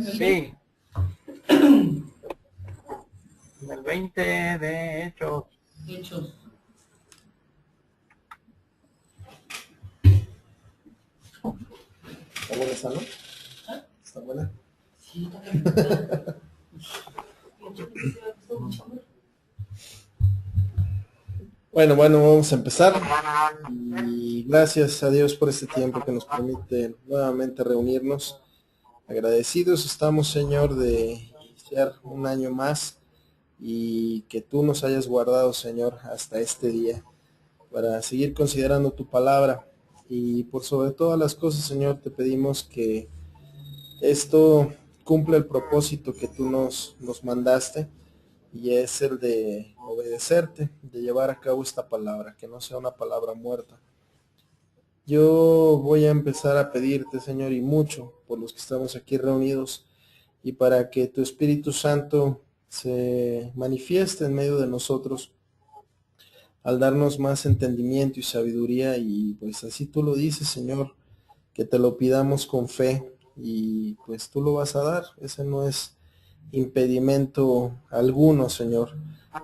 Sí, el 20 de Hechos. Hechos. ¿Está buena esa, no? ¿Está buena? Sí, está Bueno, vamos a empezar. Y gracias a Dios por este tiempo que nos permite nuevamente reunirnos. Agradecidos estamos, Señor, de iniciar un año más y que tú nos hayas guardado, Señor, hasta este día para seguir considerando tu palabra. Y por sobre todas las cosas, Señor, te pedimos que esto cumpla el propósito que tú nos mandaste, y es el de obedecerte, de llevar a cabo esta palabra, que no sea una palabra muerta. Yo voy a empezar a pedirte, Señor, y mucho por los que estamos aquí reunidos, y para que tu Espíritu Santo se manifieste en medio de nosotros al darnos más entendimiento y sabiduría, y pues así tú lo dices, Señor, que te lo pidamos con fe, y pues tú lo vas a dar. Ese no es impedimento alguno, Señor.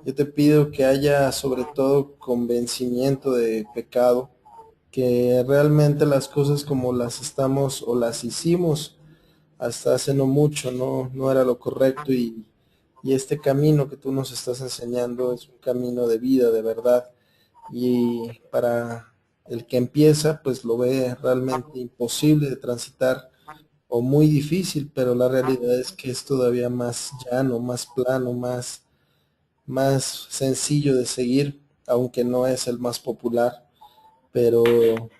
Yo te pido que haya sobre todo convencimiento de pecado, que realmente las cosas como las estamos o las hicimos hasta hace no mucho no era lo correcto, y este camino que tú nos estás enseñando es un camino de vida, de verdad, y para el que empieza pues lo ve realmente imposible de transitar o muy difícil, pero la realidad es que es todavía más llano, más plano, más sencillo de seguir, aunque no es el más popular. Pero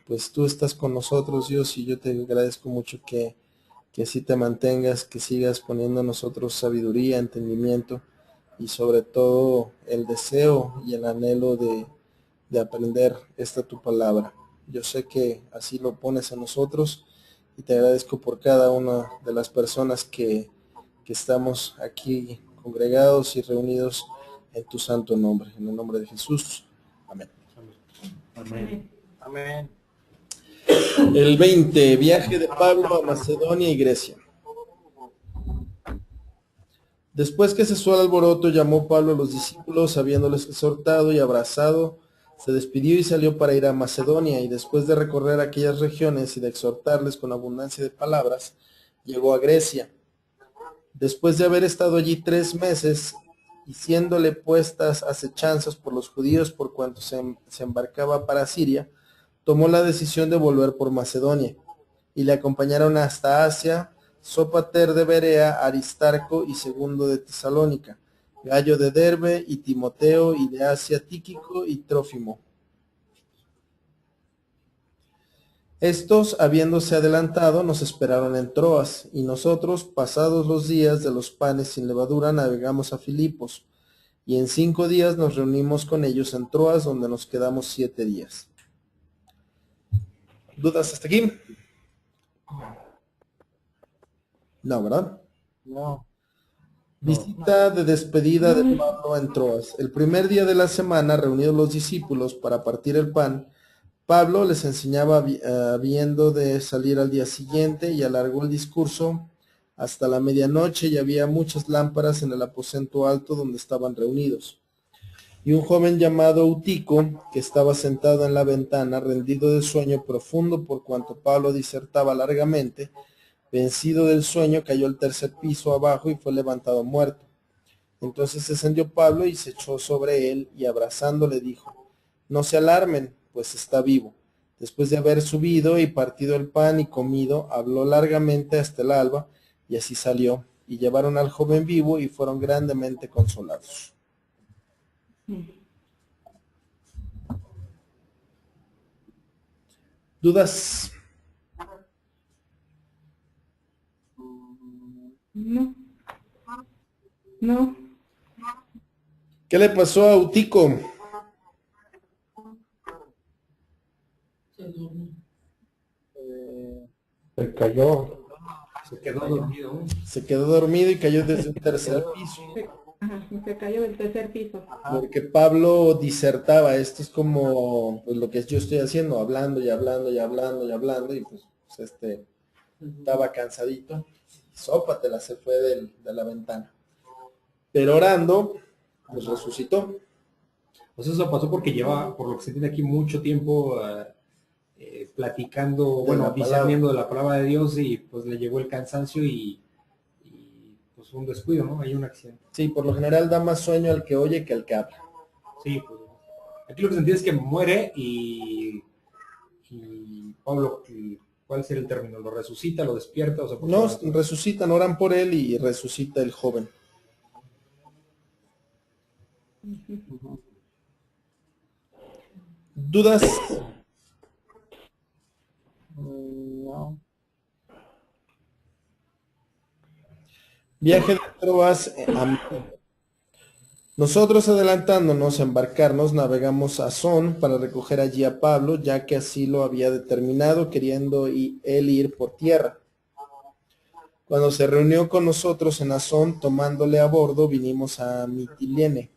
pues tú estás con nosotros, Dios, y yo te agradezco mucho que así te mantengas, que sigas poniendo en nosotros sabiduría, entendimiento, y sobre todo el deseo y el anhelo de aprender esta tu palabra. Yo sé que así lo pones en nosotros, y te agradezco por cada una de las personas que estamos aquí congregados y reunidos en tu santo nombre, en el nombre de Jesús. Amén. Amén. Amén. El 20, viaje de Pablo a Macedonia y Grecia. Después que cesó el alboroto, llamó Pablo a los discípulos, habiéndoles exhortado y abrazado, se despidió y salió para ir a Macedonia, y después de recorrer aquellas regiones y de exhortarles con abundancia de palabras, llegó a Grecia. Después de haber estado allí 3 meses, y siéndole puestas acechanzas por los judíos por cuanto se embarcaba para Siria, tomó la decisión de volver por Macedonia, y le acompañaron hasta Asia Sópater de Berea, Aristarco y Segundo de Tesalónica, Gallo de Derbe y Timoteo, y de Asia Tíquico y Trófimo. Estos, habiéndose adelantado, nos esperaron en Troas, y nosotros, pasados los días de los panes sin levadura, navegamos a Filipos, y en 5 días nos reunimos con ellos en Troas, donde nos quedamos 7 días. ¿Dudas hasta aquí? No, ¿verdad? No. Visita de despedida de Pablo en Troas. El primer día de la semana, reunidos los discípulos para partir el pan, Pablo les enseñaba habiendo de salir al día siguiente, y alargó el discurso hasta la medianoche, y había muchas lámparas en el aposento alto donde estaban reunidos. Y un joven llamado Eutico, que estaba sentado en la ventana, rendido de sueño profundo por cuanto Pablo disertaba largamente, vencido del sueño, cayó al 3er piso abajo y fue levantado muerto. Entonces descendió Pablo y se echó sobre él, y abrazándole dijo: no se alarmen, pues está vivo. Después de haber subido y partido el pan y comido, habló largamente hasta el alba, y así salió, y llevaron al joven vivo y fueron grandemente consolados. ¿Dudas? No. No. ¿Qué le pasó a Eutico? Se durmió. Se cayó. Se quedó dormido y cayó desde un 3er piso. Ajá, se cayó del 3er piso. Porque Pablo disertaba. Esto es como pues, lo que yo estoy haciendo, hablando y hablando y hablando y hablando, y pues estaba cansadito, sópatela, se fue de la ventana. Pero orando, pues resucitó. Pues eso pasó porque lleva, por lo que se entiende aquí, mucho tiempo platicando, discerniendo de la palabra de Dios, y pues le llegó el cansancio y pues un descuido, ¿no? Hay un accidente. Sí, por lo general da más sueño al que oye que al que habla. Sí, pues aquí lo que se entiende es que muere y Pablo, ¿cuál sería el término? ¿Lo resucita, lo despierta? O sea, No, resucitan, oran por él y resucita el joven. ¿Dudas? No. Viaje de Troas Nosotros, adelantándonos a embarcarnos, navegamos a Asón para recoger allí a Pablo, ya que así lo había determinado, queriendo él ir por tierra. Cuando se reunió con nosotros en Asón, tomándole a bordo, vinimos a Mitilene.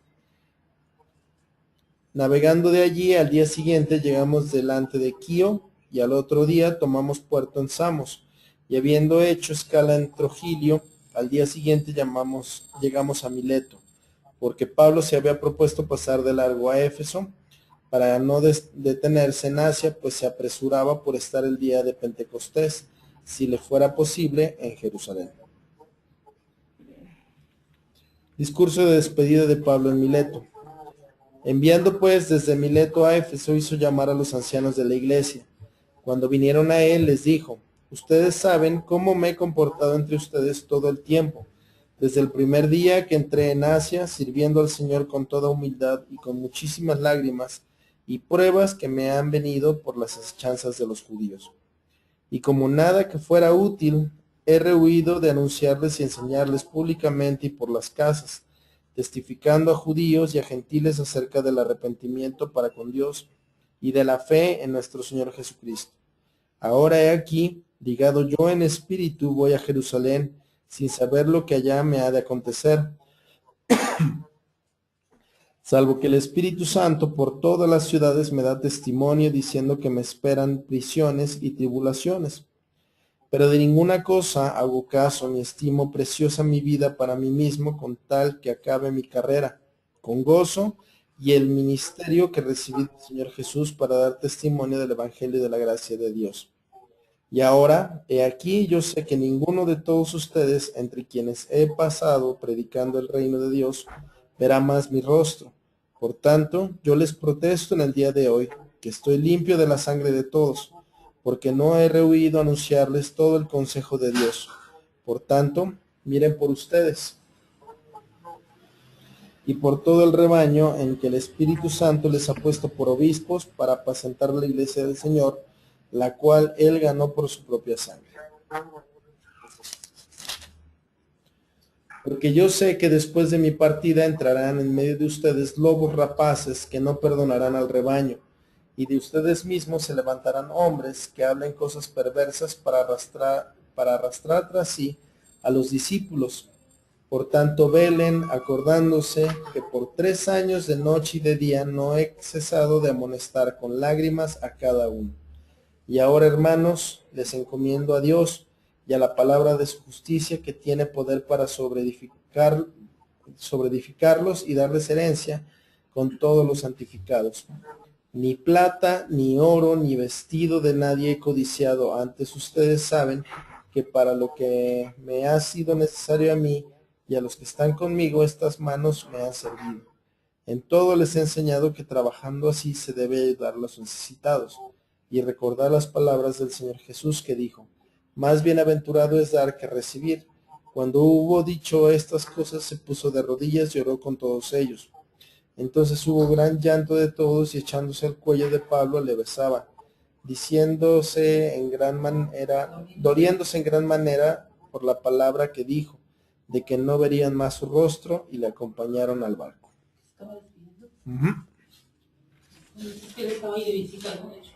Navegando de allí, al día siguiente llegamos delante de Quío, y al otro día tomamos puerto en Samos, y habiendo hecho escala en Trogilio, al día siguiente llegamos a Mileto, porque Pablo se había propuesto pasar de largo a Éfeso, para no detenerse en Asia, pues se apresuraba por estar el día de Pentecostés, si le fuera posible, en Jerusalén. Discurso de despedida de Pablo en Mileto. Enviando pues desde Mileto a Éfeso, hizo llamar a los ancianos de la iglesia. Cuando vinieron a él, les dijo: ustedes saben cómo me he comportado entre ustedes todo el tiempo, desde el primer día que entré en Asia, sirviendo al Señor con toda humildad y con muchísimas lágrimas y pruebas que me han venido por las asechanzas de los judíos. Y como nada que fuera útil, he rehuido de anunciarles y enseñarles públicamente y por las casas, testificando a judíos y a gentiles acerca del arrepentimiento para con Dios y de la fe en nuestro Señor Jesucristo. Ahora he aquí, ligado yo en espíritu, voy a Jerusalén, sin saber lo que allá me ha de acontecer, salvo que el Espíritu Santo por todas las ciudades me da testimonio, diciendo que me esperan prisiones y tribulaciones. Pero de ninguna cosa hago caso, ni estimo preciosa mi vida para mí mismo, con tal que acabe mi carrera, con gozo, y el ministerio que recibí del Señor Jesús para dar testimonio del Evangelio de la gracia de Dios. Y ahora, he aquí, yo sé que ninguno de todos ustedes, entre quienes he pasado predicando el reino de Dios, verá más mi rostro. Por tanto, yo les protesto en el día de hoy, que estoy limpio de la sangre de todos, porque no he rehuido anunciarles todo el consejo de Dios. Por tanto, miren por ustedes y por todo el rebaño en que el Espíritu Santo les ha puesto por obispos para apacentar la iglesia del Señor, la cual él ganó por su propia sangre. Porque yo sé que después de mi partida entrarán en medio de ustedes lobos rapaces que no perdonarán al rebaño, y de ustedes mismos se levantarán hombres que hablen cosas perversas para arrastrar tras sí a los discípulos. Por tanto, velen, acordándose que por 3 años de noche y de día no he cesado de amonestar con lágrimas a cada uno. Y ahora, hermanos, les encomiendo a Dios y a la palabra de su justicia, que tiene poder para sobreedificarlos y darles herencia con todos los santificados. Ni plata, ni oro, ni vestido de nadie he codiciado. Antes ustedes saben que para lo que me ha sido necesario a mí y a los que están conmigo, estas manos me han servido. En todo les he enseñado que trabajando así se debe ayudar a los necesitados, y recordar las palabras del Señor Jesús, que dijo: más bienaventurado es dar que recibir. Cuando hubo dicho estas cosas, se puso de rodillas y oró con todos ellos. Entonces hubo gran llanto de todos, y echándose al cuello de Pablo le besaban, doliéndose en gran manera por la palabra que dijo, de que no verían más su rostro, y le acompañaron al barco. Estaba despidiendo. Uh-huh. Él estaba ahí de visita, ¿no? De hecho.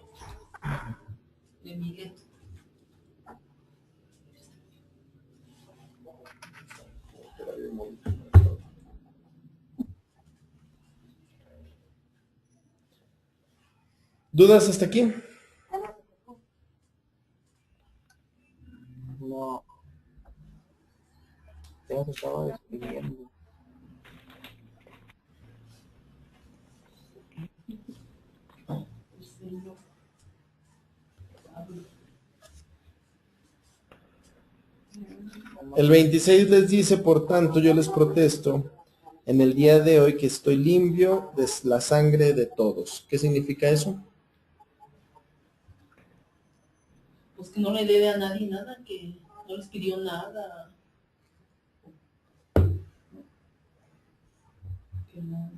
De Mileto. ¿Dudas hasta aquí? No. Ya se estaba despidiendo. El 26 les dice, por tanto, yo les protesto en el día de hoy que estoy limpio de la sangre de todos. ¿Qué significa eso? Pues que no le debe a nadie nada, que no les pidió nada. Que no.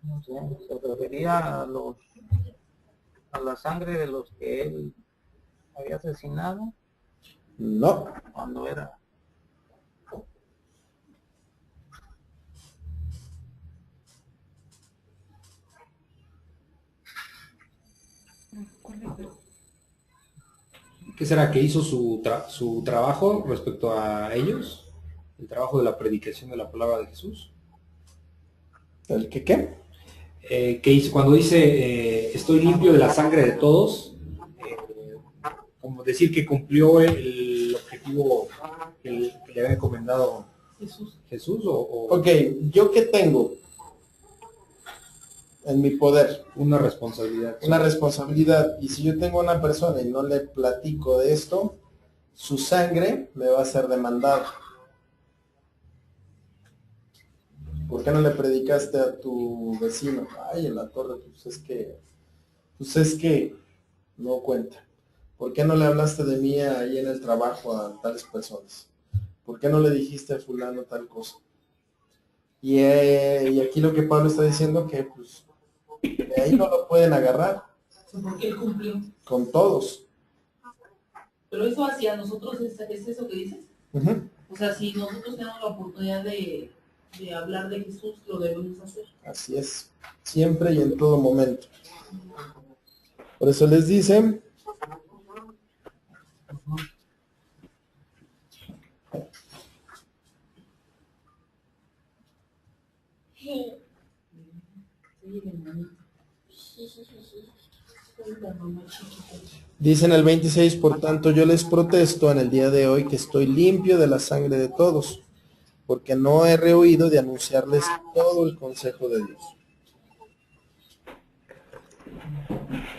No sé, se refería a la sangre de los que él había asesinado No. cuando era. ¿Qué será? ¿Que hizo su trabajo respecto a ellos? ¿El trabajo de la predicación de la palabra de Jesús? ¿El que qué? Que hizo, cuando dice estoy limpio de la sangre de todos, como decir que cumplió el objetivo que le había encomendado Jesús o Ok, ¿yo qué tengo en mi poder? una responsabilidad. Una responsabilidad. Y si yo tengo una persona y no le platico de esto, su sangre me va a ser demandada. ¿Por qué no le predicaste a tu vecino? Ay, en la torre, pues es que no cuenta. ¿Por qué no le hablaste de mí ahí en el trabajo a tales personas? ¿Por qué no le dijiste a fulano tal cosa? Y aquí lo que Pablo está diciendo que pues de ahí no lo pueden agarrar. Porque él cumplió. Con todos. Pero eso hacia nosotros es eso que dices. Uh-huh. O sea, si nosotros tenemos la oportunidad de hablar de Jesús, lo debemos hacer. Así es. Siempre y en todo momento. Por eso les dicen. Dicen el 26, por tanto yo les protesto en el día de hoy que estoy limpio de la sangre de todos, porque no he rehuido de anunciarles todo el consejo de Dios.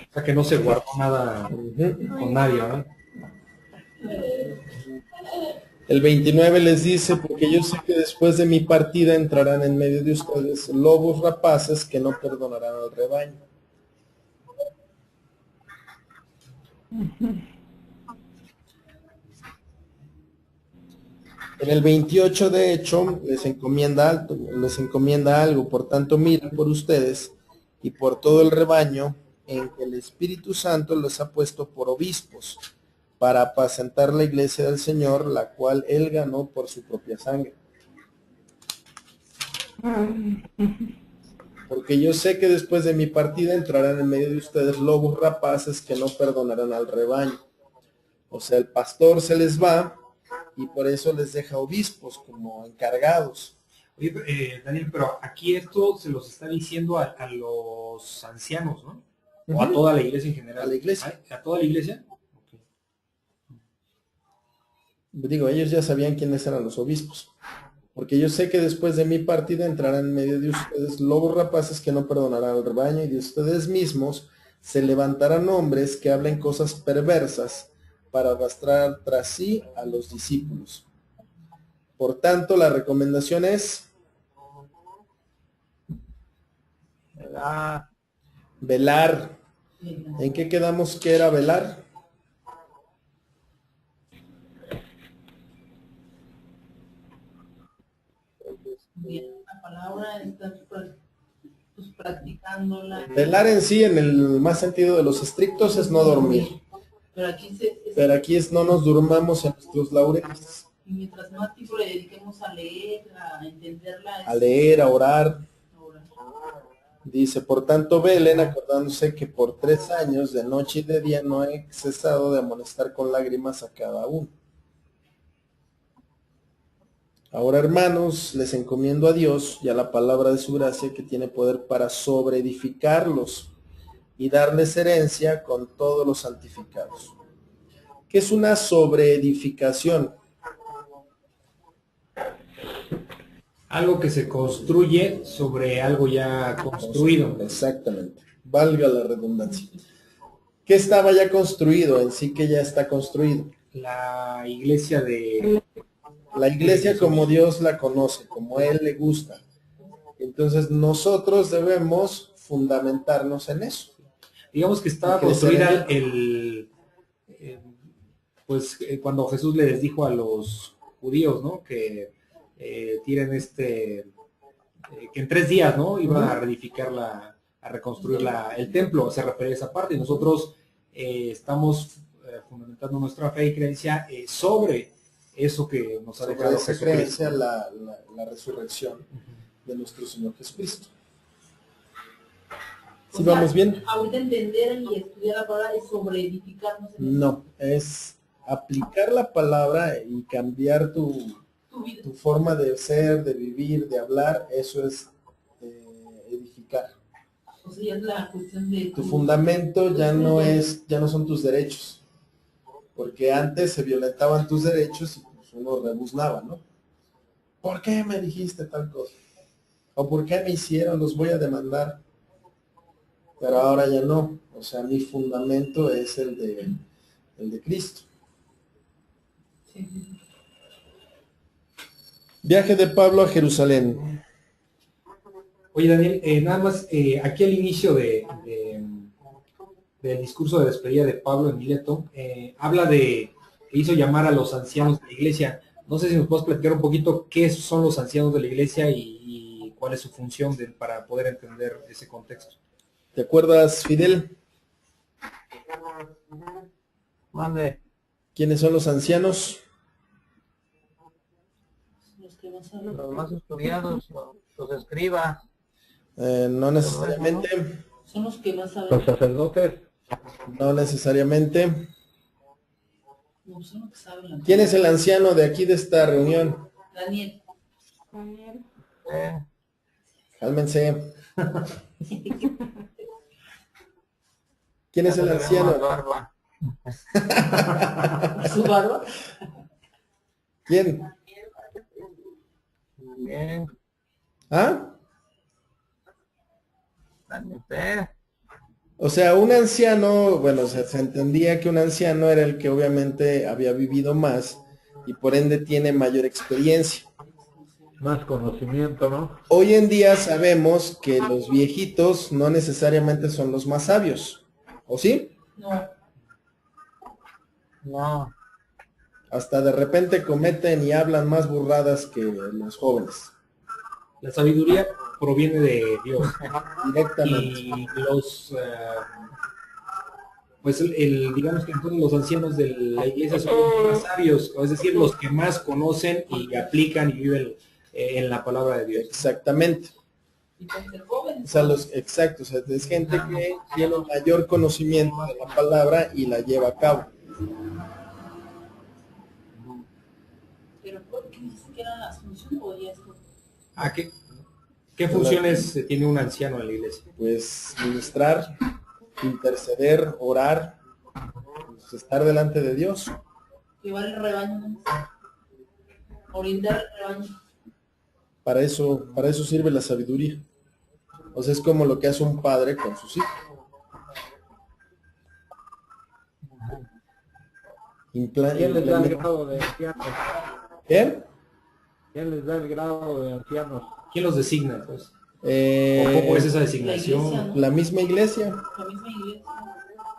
O sea, que no se guardó nada con nadie, ¿no? El 29 les dice, porque yo sé que después de mi partida entrarán en medio de ustedes lobos rapaces que no perdonarán al rebaño. En el 28, de hecho, les encomienda algo, por tanto miren por ustedes y por todo el rebaño en que el Espíritu Santo los ha puesto por obispos, para apacentar la iglesia del Señor, la cual él ganó por su propia sangre. Porque yo sé que después de mi partida entrarán en medio de ustedes lobos rapaces que no perdonarán al rebaño. O sea, el pastor se les va y por eso les deja obispos como encargados. Oye, Daniel, pero aquí esto se los está diciendo a los ancianos, ¿no? O a toda la iglesia en general. A la iglesia. ¿A toda la iglesia? Okay. Digo, ellos ya sabían quiénes eran los obispos. Porque yo sé que después de mi partida entrarán en medio de ustedes lobos rapaces que no perdonarán al rebaño, y de ustedes mismos se levantarán hombres que hablen cosas perversas para arrastrar tras sí a los discípulos. Por tanto, la recomendación es velar. ¿En qué quedamos que era velar? Bien, la palabra está pues, practicándola. Velar en sí, en el más sentido de los estrictos, es no dormir. Pero aquí es no nos durmamos en nuestros laureles. Y mientras más tiempo le dediquemos a leer, a entenderla. A leer, a orar. Dice, por tanto velen, acordándose que por 3 años, de noche y de día, no he cesado de amonestar con lágrimas a cada uno. Ahora, hermanos, les encomiendo a Dios y a la palabra de su gracia, que tiene poder para sobreedificarlos y darles herencia con todos los santificados. ¿Qué es una sobreedificación? Algo que se construye sobre algo ya construido. Exactamente, valga la redundancia. ¿Qué estaba ya construido en sí que ya está construido? La iglesia de... La iglesia como Dios la conoce, como Él le gusta. Entonces nosotros debemos fundamentarnos en eso. Digamos que estaba Y crecer construida en cuando Jesús les dijo a los judíos, ¿no? Que tiren que en 3 días, ¿no? Iban a reedificar a reconstruir el templo, se refiere a esa parte, y nosotros estamos fundamentando nuestra fe y creencia sobre eso que nos ha sobre dejado esa Jesucristo. creencia la resurrección de nuestro Señor Jesucristo. ¿Sí vamos bien? Ahorita entender y estudiar la palabra es sobre edificarnos. No, es aplicar la palabra y cambiar tu vida. Tu forma de ser, de vivir, de hablar, eso es edificar. O sea, ya es la cuestión de Tu fundamento ya no son tus derechos, porque antes se violentaban tus derechos y pues uno rebuznaba, ¿no? ¿Por qué me dijiste tal cosa? ¿O por qué me hicieron? Los voy a demandar. Pero ahora ya no, o sea, mi fundamento es el de Cristo. Sí. Viaje de Pablo a Jerusalén. Oye, Daniel, nada más, aquí al inicio del discurso de despedida de Pablo en Mileto, habla de que hizo llamar a los ancianos de la iglesia. No sé si nos puedes platicar un poquito qué son los ancianos de la iglesia y cuál es su función para poder entender ese contexto. ¿Te acuerdas, Fidel? Mande. ¿Quiénes son los ancianos? Los más estudiados, los escribas. No necesariamente. Son los que más saben. Los sacerdotes. No necesariamente. No, son los que saben. ¿Quién es el anciano de aquí de esta reunión? Daniel. Cálmense. ¿Quién es el anciano? Barba. ¿Su barba? ¿Quién? Bien. ¿Ah? Usted. O sea, un anciano, bueno, se entendía que un anciano era el que obviamente había vivido más y por ende tiene mayor experiencia. Más conocimiento, ¿no? Hoy en día sabemos que los viejitos no necesariamente son los más sabios, ¿o sí? No. No. Hasta de repente cometen y hablan más burradas que los jóvenes. La sabiduría proviene de Dios. Directamente. Y digamos que entonces los ancianos de la iglesia son los más sabios, es decir, los que más conocen y aplican y viven en la palabra de Dios. Exactamente. Y pueden ser jóvenes. O sea, exacto, o sea, es gente que tiene un mayor conocimiento de la palabra y la lleva a cabo. Pero ¿por qué dice que eran las funciones o ya esto? ¿Qué funciones tiene un anciano en la iglesia? Pues ministrar, interceder, orar, pues, estar delante de Dios. Llevar el rebaño, ¿no? Orientar el rebaño. Para eso sirve la sabiduría. O sea, es como lo que hace un padre con sus hijos. ¿Quién les da el grado de ancianos? ¿Qué? ¿Quién les da el grado de ancianos? ¿Quién los designa, pues? ¿O cómo es esa designación? La iglesia, ¿no? La misma iglesia. La misma iglesia.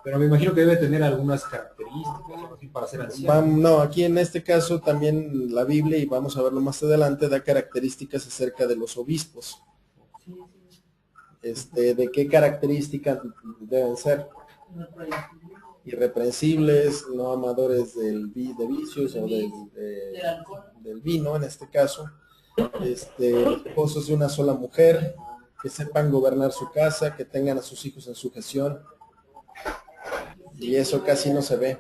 Pero me imagino que debe tener algunas características así para ser anciano. No, aquí en este caso también la Biblia, y vamos a verlo más adelante, da características acerca de los obispos. De qué características deben ser. Irreprensibles, no amadores de vicios o del vino en este caso, esposos de una sola mujer, que sepan gobernar su casa, que tengan a sus hijos en sujeción, y eso casi no se ve.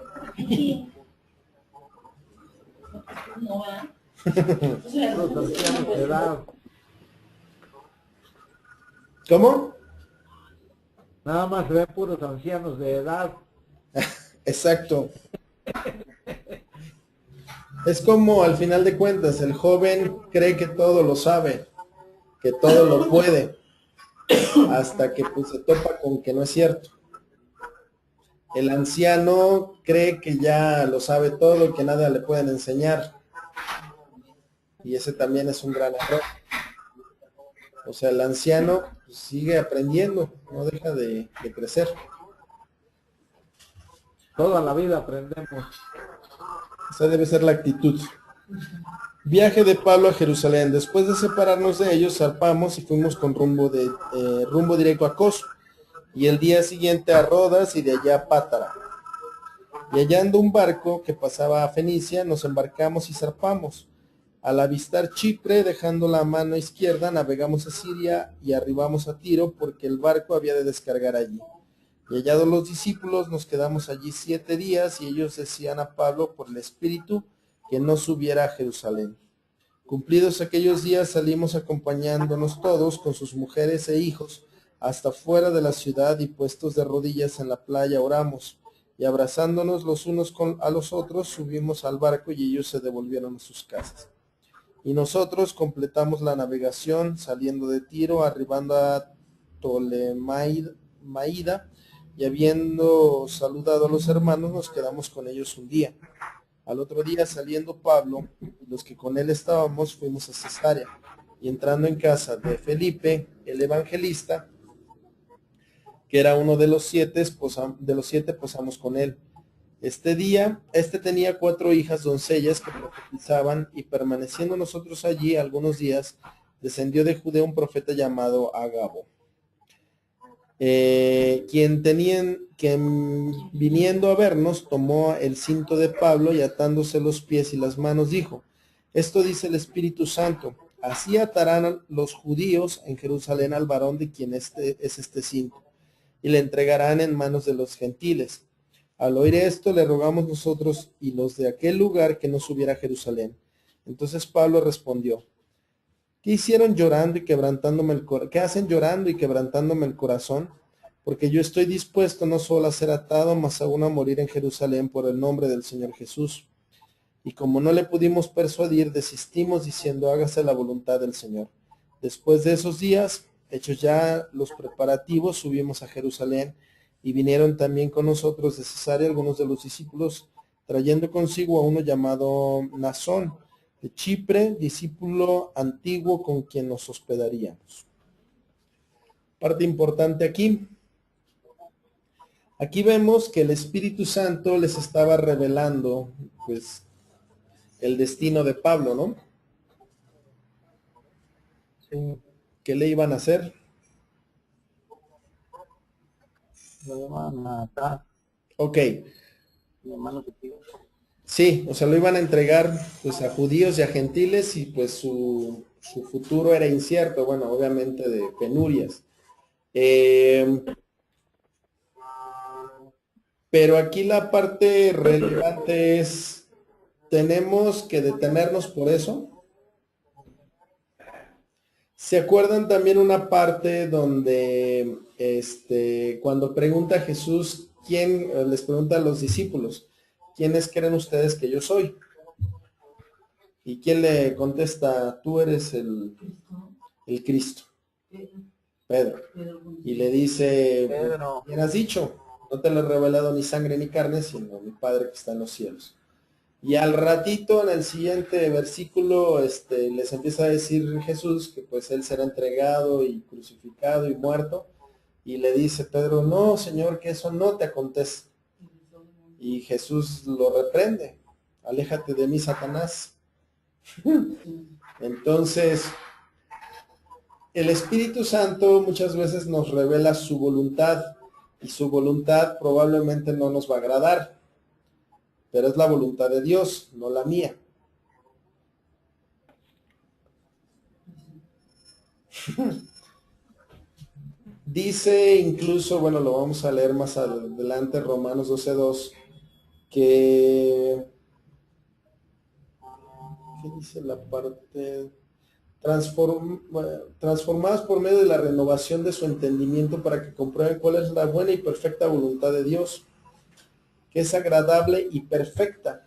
No, ¿verdad? O sea, Los ancianos de edad. ¿Cómo? Nada más se ven puros ancianos de edad. Exacto. Es como al final de cuentas, el joven cree que todo lo sabe, que todo lo puede, hasta que pues se topa con que no es cierto. El anciano cree que ya lo sabe todo y que nada le pueden enseñar. Y ese también es un gran error. O sea, el anciano pues, sigue aprendiendo, no deja de crecer. Toda la vida aprendemos. Esa debe ser la actitud. Viaje de Pablo a Jerusalén. Después de separarnos de ellos, zarpamos y fuimos con rumbo directo a Cos. Y el día siguiente a Rodas y de allá a Pátara. Y hallando un barco que pasaba a Fenicia, nos embarcamos y zarpamos. Al avistar Chipre, dejando la mano izquierda, navegamos a Siria y arribamos a Tiro porque el barco había de descargar allí. Y hallados los discípulos, nos quedamos allí 7 días y ellos decían a Pablo por el Espíritu que no subiera a Jerusalén. Cumplidos aquellos días salimos acompañándonos todos con sus mujeres e hijos hasta fuera de la ciudad y puestos de rodillas en la playa oramos y abrazándonos los unos a los otros subimos al barco y ellos se devolvieron a sus casas. Y nosotros completamos la navegación saliendo de Tiro, arribando a Ptolemaida y habiendo saludado a los hermanos nos quedamos con ellos un día. Al otro día saliendo Pablo y los que con él estábamos fuimos a Cesarea y entrando en casa de Felipe, el evangelista, que era uno de los siete, posamos con él. Este tenía 4 hijas doncellas que profetizaban y permaneciendo nosotros allí algunos días, descendió de Judea un profeta llamado Agabo, quien viniendo a vernos tomó el cinto de Pablo y atándose los pies y las manos dijo, esto dice el Espíritu Santo, así atarán los judíos en Jerusalén al varón de quien es este cinto, y le entregarán en manos de los gentiles. Al oír esto le rogamos nosotros y los de aquel lugar que no subiera a Jerusalén. Entonces Pablo respondió, ¿qué hicieron llorando y quebrantándome el corazón? ¿Qué hacen llorando y quebrantándome el corazón? Porque yo estoy dispuesto no solo a ser atado, mas aún a morir en Jerusalén por el nombre del Señor Jesús. Y como no le pudimos persuadir, desistimos diciendo, hágase la voluntad del Señor. Después de esos días, hechos ya los preparativos, subimos a Jerusalén, y vinieron también con nosotros de Cesarea algunos de los discípulos, trayendo consigo a uno llamado Nasón, de Chipre, discípulo antiguo con quien nos hospedaríamos. Parte importante aquí. Aquí vemos que el Espíritu Santo les estaba revelando, pues, el destino de Pablo, ¿no? Sí, ¿Qué le iban a hacer? lo iban a matar. Ok, Mi hermano se pide. sí, o sea, lo iban a entregar pues a judíos y a gentiles y pues su futuro era incierto, bueno, obviamente de penurias. Pero aquí la parte relevante es, tenemos que detenernos por eso. ¿Se acuerdan también una parte donde cuando pregunta Jesús, les pregunta a los discípulos, ¿quiénes creen ustedes que yo soy? ¿Y quién le contesta, tú eres el Cristo? Pedro. Y le dice, Pedro. ¿quién has dicho? No te lo he revelado ni sangre ni carne, sino mi Padre que está en los cielos. Y al ratito, en el siguiente versículo, les empieza a decir Jesús que pues él será entregado y crucificado y muerto. Y le dice Pedro, no, Señor, que eso no te acontece. Y Jesús lo reprende. Aléjate de mí, Satanás. Entonces, el Espíritu Santo muchas veces nos revela su voluntad. Y su voluntad probablemente no nos va a agradar. Pero es la voluntad de Dios, no la mía. Dice incluso, bueno, lo vamos a leer más adelante, Romanos 12:2, que... ¿Qué dice la parte? Transformados por medio de la renovación de su entendimiento para que comprueben cuál es la buena y perfecta voluntad de Dios. que es agradable y perfecta.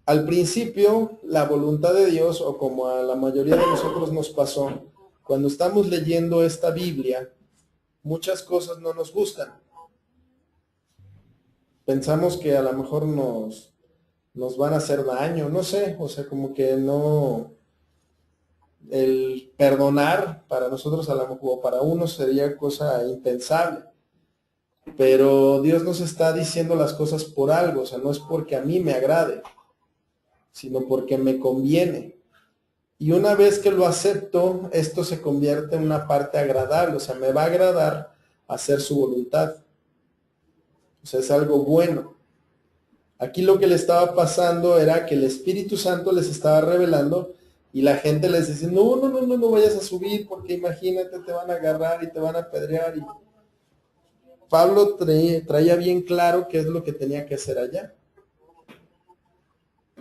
Al principio, la voluntad de Dios, o como a la mayoría de nosotros nos pasó, cuando estamos leyendo esta Biblia, muchas cosas no nos gustan. Pensamos que a lo mejor nos van a hacer daño, no sé, o sea, como que no, el perdonar para nosotros a lo mejor, para uno sería cosa impensable, pero Dios nos está diciendo las cosas por algo, o sea, no es porque a mí me agrade, sino porque me conviene. Y una vez que lo acepto, esto se convierte en una parte agradable, o sea, me va a agradar hacer su voluntad. O sea, es algo bueno. Aquí lo que le estaba pasando era que el Espíritu Santo les estaba revelando y la gente les decía, no vayas a subir porque imagínate, te van a agarrar y te van a apedrear. Y Pablo traía bien claro qué es lo que tenía que hacer allá.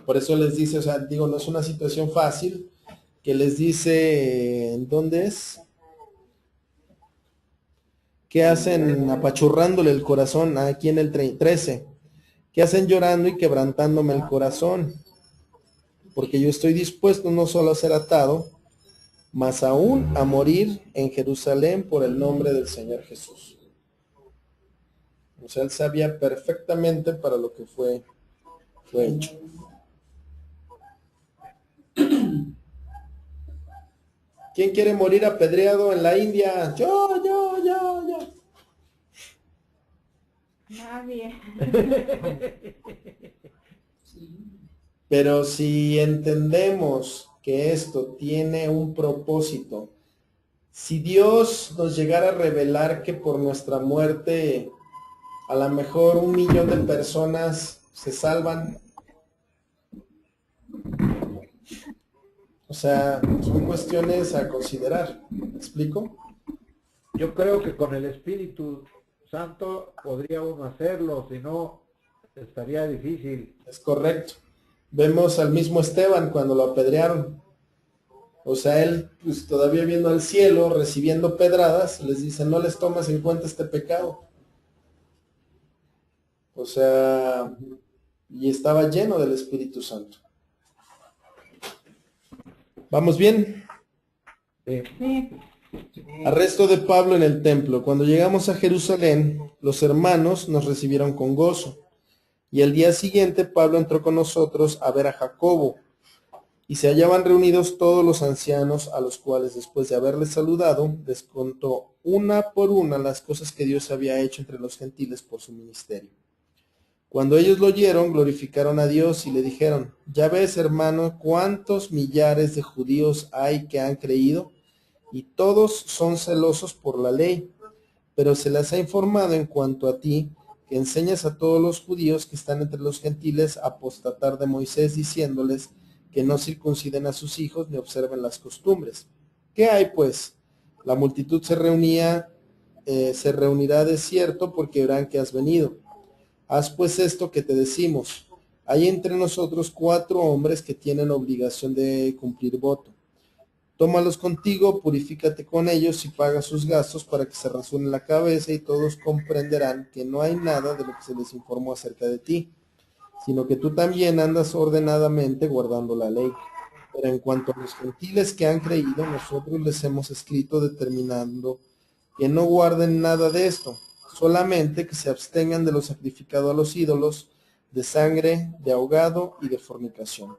Por eso les dice, o sea, digo, no es una situación fácil, que les dice, ¿en dónde es? ¿Qué hacen apachurrándole el corazón? Aquí en el 13. ¿Qué hacen llorando y quebrantándome el corazón? Porque yo estoy dispuesto no solo a ser atado, mas aún a morir en Jerusalén por el nombre del Señor Jesús. O sea, él sabía perfectamente para lo que fue hecho. ¿Quién quiere morir apedreado en la India? Yo. Nadie. Pero si entendemos que esto tiene un propósito, si Dios nos llegara a revelar que por nuestra muerte a lo mejor 1 millón de personas se salvan, o sea, son cuestiones a considerar. ¿Me explico? Yo creo que con el Espíritu Santo podría uno hacerlo, si no, estaría difícil. Es correcto. Vemos al mismo Esteban cuando lo apedrearon. O sea, él pues, todavía viendo al cielo, recibiendo pedradas, les dice, no les tomes en cuenta este pecado. O sea, y estaba lleno del Espíritu Santo. ¿Vamos bien? Sí. Arresto de Pablo en el templo. Cuando llegamos a Jerusalén, los hermanos nos recibieron con gozo. Y el día siguiente Pablo entró con nosotros a ver a Jacobo. Y se hallaban reunidos todos los ancianos, a los cuales después de haberles saludado, les contó una por una las cosas que Dios había hecho entre los gentiles por su ministerio. Cuando ellos lo oyeron, glorificaron a Dios y le dijeron, ya ves, hermano, cuántos millares de judíos hay que han creído, y todos son celosos por la ley, pero se les ha informado en cuanto a ti, que enseñas a todos los judíos que están entre los gentiles a apostatar de Moisés, diciéndoles que no circunciden a sus hijos ni observen las costumbres. ¿Qué hay pues? La multitud se reunirá de cierto porque verán que has venido. Haz pues esto que te decimos. Hay entre nosotros 4 hombres que tienen obligación de cumplir voto. Tómalos contigo, purifícate con ellos y paga sus gastos para que se rasuren la cabeza y todos comprenderán que no hay nada de lo que se les informó acerca de ti, sino que tú también andas ordenadamente guardando la ley. Pero en cuanto a los gentiles que han creído, nosotros les hemos escrito determinando que no guarden nada de esto, solamente que se abstengan de lo sacrificado a los ídolos, de sangre, de ahogado y de fornicación.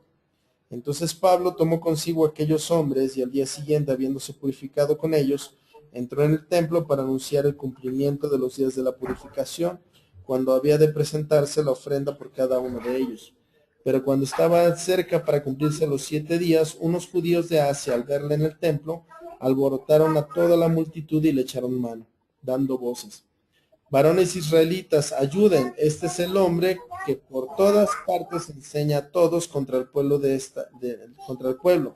Entonces Pablo tomó consigo a aquellos hombres y al día siguiente, habiéndose purificado con ellos, entró en el templo para anunciar el cumplimiento de los días de la purificación, cuando había de presentarse la ofrenda por cada uno de ellos. Pero cuando estaba cerca para cumplirse los 7 días, unos judíos de Asia, al verle en el templo, alborotaron a toda la multitud y le echaron mano, dando voces. Varones israelitas, ayuden, este es el hombre que por todas partes enseña a todos contra el pueblo contra el pueblo,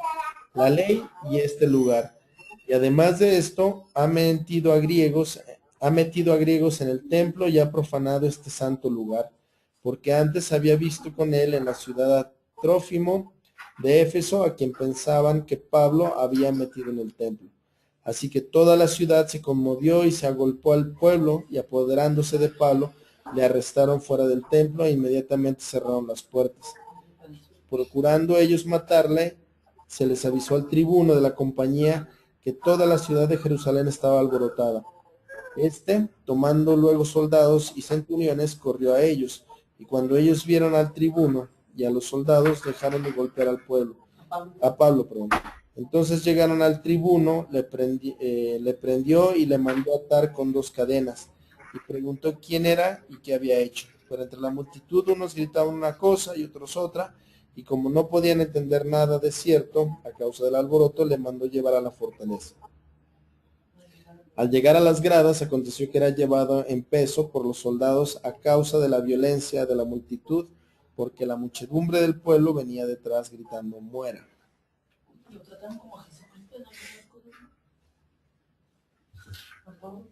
la ley y este lugar. Y además de esto, ha metido a griegos en el templo y ha profanado este santo lugar, porque antes había visto con él en la ciudad a Trófimo de Éfeso, a quien pensaban que Pablo había metido en el templo. Así que toda la ciudad se conmovió y se agolpó al pueblo, y apoderándose de Pablo, le arrestaron fuera del templo e inmediatamente cerraron las puertas. Procurando ellos matarle, se les avisó al tribuno de la compañía que toda la ciudad de Jerusalén estaba alborotada. Tomando luego soldados y centuriones, corrió a ellos, y cuando ellos vieron al tribuno y a los soldados, dejaron de golpear al pueblo, a Pablo, perdón. Entonces llegaron al tribuno, le prendió y le mandó atar con 2 cadenas, y preguntó quién era y qué había hecho. Pero entre la multitud unos gritaban una cosa y otros otra, y como no podían entender nada de cierto, a causa del alboroto, le mandó llevar a la fortaleza. Al llegar a las gradas, aconteció que era llevado en peso por los soldados a causa de la violencia de la multitud, porque la muchedumbre del pueblo venía detrás gritando, muera. Lo tratan como a Jesucristo en algunas cosas, ¿no? Por favor.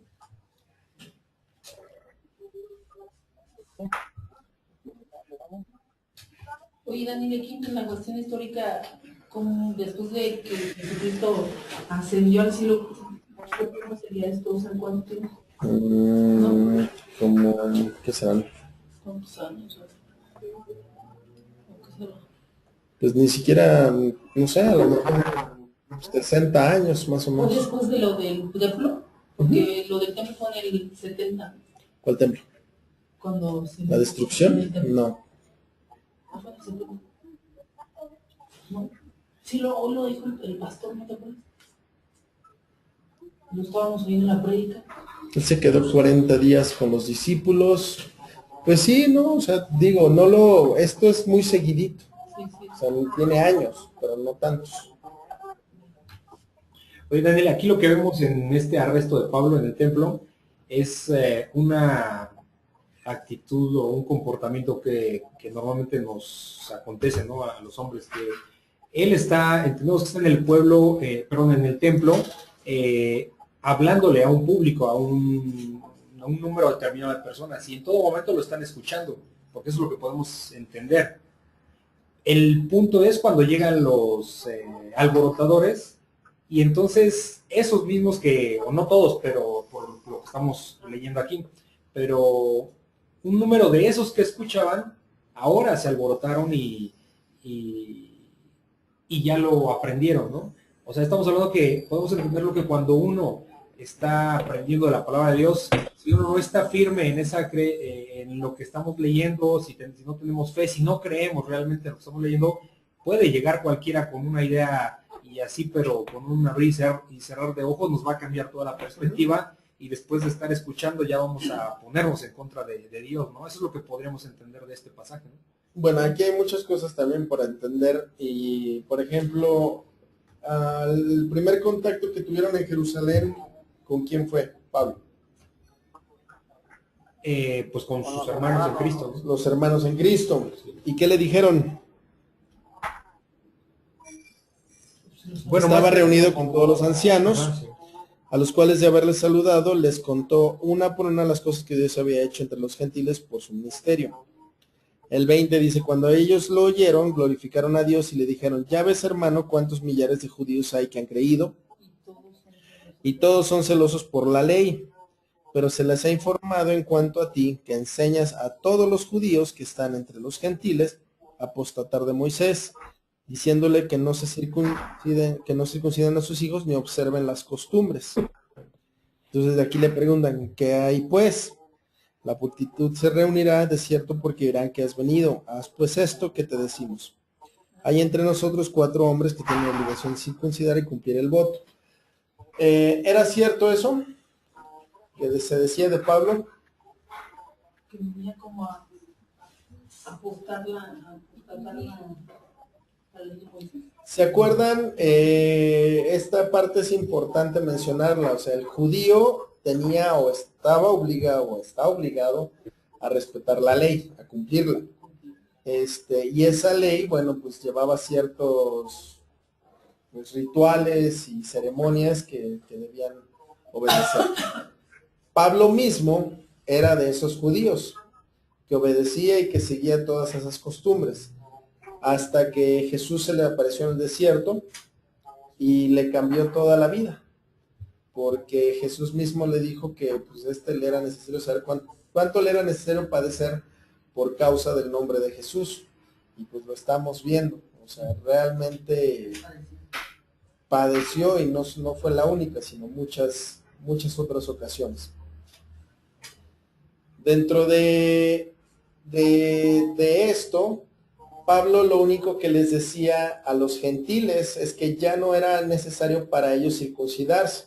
Oye, Daniel, aquí en la cuestión histórica, como después de que Jesucristo ascendió al cielo, ¿cómo sería esto? O sea, ¿cuánto tiempo? Como, ¿qué serán? ¿Cuántos años? ¿O qué será? Pues ni siquiera, no sé, a lo mejor 60 años más o ¿O menos. después de lo del templo? Porque lo del templo fue en el 70, ¿Cuál templo? cuando se... ¿La destrucción? No. Ah, fue en el 70. ¿No? Sí, hoy lo dijo el pastor, ¿no te acuerdas? Lo estábamos oyendo en la prédica. Él se quedó 40 días con los discípulos. Pues sí, no, o sea, digo, esto es muy seguidito. Sí, sí. O sea, tiene años, pero no tantos. Oye, Daniel, aquí lo que vemos en este arresto de Pablo en el templo es una actitud o un comportamiento que normalmente nos acontece, ¿no? A los hombres, que él entendemos que está en el pueblo, en el templo, hablándole a un público, a un número determinado de personas, y en todo momento lo están escuchando, porque eso es lo que podemos entender. El punto es cuando llegan los alborotadores, y entonces esos mismos o no todos, pero por lo que estamos leyendo aquí, pero un número de esos que escuchaban, ahora se alborotaron y ya lo aprendieron, ¿no? O sea, estamos hablando que podemos entenderlo que cuando uno está aprendiendo de la palabra de Dios, si uno no está firme en en lo que estamos leyendo, si no tenemos fe, si no creemos realmente en lo que estamos leyendo, puede llegar cualquiera con una idea y así, pero con un abrir y cerrar de ojos nos va a cambiar toda la perspectiva, y después de estar escuchando ya vamos a ponernos en contra de Dios, ¿no? Eso es lo que podríamos entender de este pasaje, ¿no? Bueno, aquí hay muchas cosas también por entender, y por ejemplo, el primer contacto que tuvieron en Jerusalén, ¿con quién fue? Pablo. Pues con sus hermanos en Cristo, ¿no? Los hermanos en Cristo. ¿Y qué le dijeron? Bueno, estaba reunido con todos los ancianos, Ajá, sí. a los cuales de haberles saludado, les contó una por una las cosas que Dios había hecho entre los gentiles por su ministerio. El 20 dice, cuando ellos lo oyeron, glorificaron a Dios y le dijeron, ya ves, hermano, cuántos millares de judíos hay que han creído, y todos son celosos por la ley, pero se les ha informado en cuanto a ti, que enseñas a todos los judíos que están entre los gentiles a apostatar de Moisés, diciéndole que no circunciden a sus hijos ni observen las costumbres. Entonces de aquí le preguntan, ¿qué hay pues? La multitud se reunirá de cierto porque verán que has venido. Haz pues esto que te decimos. Hay entre nosotros 4 hombres que tienen obligación de circuncidar y cumplir el voto. ¿Era cierto eso? Que se decía de Pablo. Que venía como a apostar la ley de Moisés. ¿Se acuerdan? Esta parte es importante mencionarla. O sea, el judío tenía o está obligado a respetar la ley, a cumplirla. Y esa ley, bueno, pues llevaba ciertos rituales y ceremonias que debían obedecer. Pablo mismo era de esos judíos que obedecía y que seguía todas esas costumbres, hasta que Jesús se le apareció en el desierto y le cambió toda la vida, porque Jesús mismo le dijo que pues le era necesario saber cuánto le era necesario padecer por causa del nombre de Jesús. Y pues lo estamos viendo, o sea, realmente padeció y no fue la única, sino muchas otras ocasiones. Dentro de esto, Pablo lo único que les decía a los gentiles es que ya no era necesario para ellos circuncidarse.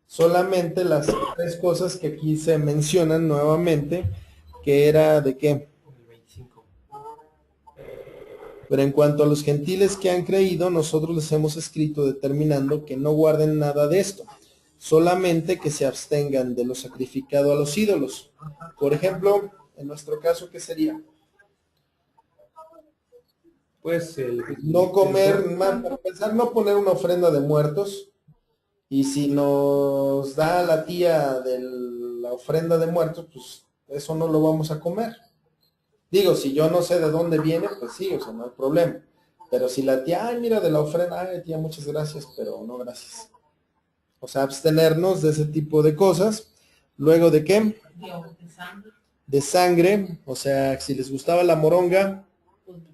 Solamente las 3 cosas que aquí se mencionan nuevamente, que era de qué. El 25. Pero en cuanto a los gentiles que han creído, nosotros les hemos escrito determinando que no guarden nada de esto, solamente que se abstengan de lo sacrificado a los ídolos. Por ejemplo, en nuestro caso, ¿qué sería? Pues No comer, para empezar, no poner una ofrenda de muertos. Y si nos da la tía de la ofrenda de muertos, pues eso no lo vamos a comer. Digo, si yo no sé de dónde viene, pues sí, o sea, no hay problema. Pero si la tía, ay, mira, de la ofrenda, ay, tía, muchas gracias, pero no gracias. O sea, abstenernos de ese tipo de cosas. Luego, ¿de qué? De sangre. De sangre. O sea, si les gustaba la moronga, Pues no,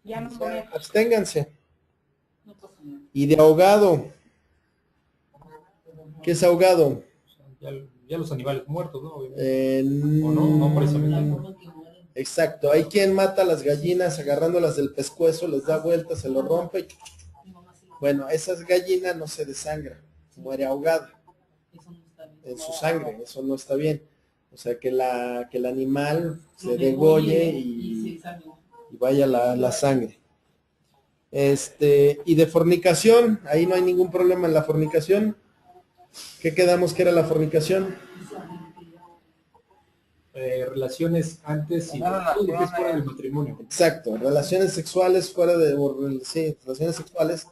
Ya no o sea, comer. absténganse. no pasa nada. Y de ahogado. ¿Qué es ahogado? ya los animales muertos, ¿no? Obviamente. O no, por eso La mismo. forma que mueren. Exacto, hay quien mata a las gallinas agarrándolas del pescuezo, les da vueltas, se lo rompe. Mi mamá sí. Bueno, esas gallinas no se desangran, muere ahogada Eso no está bien. en su sangre, eso no está bien. O sea, que el animal Lo se degolle se y examina. vaya la sangre. Y de fornicación, ahí no hay ningún problema en la fornicación. ¿Qué quedamos que era la fornicación? Relaciones antes y todo lo que es fuera del matrimonio. Exacto, relaciones sexuales relaciones sexuales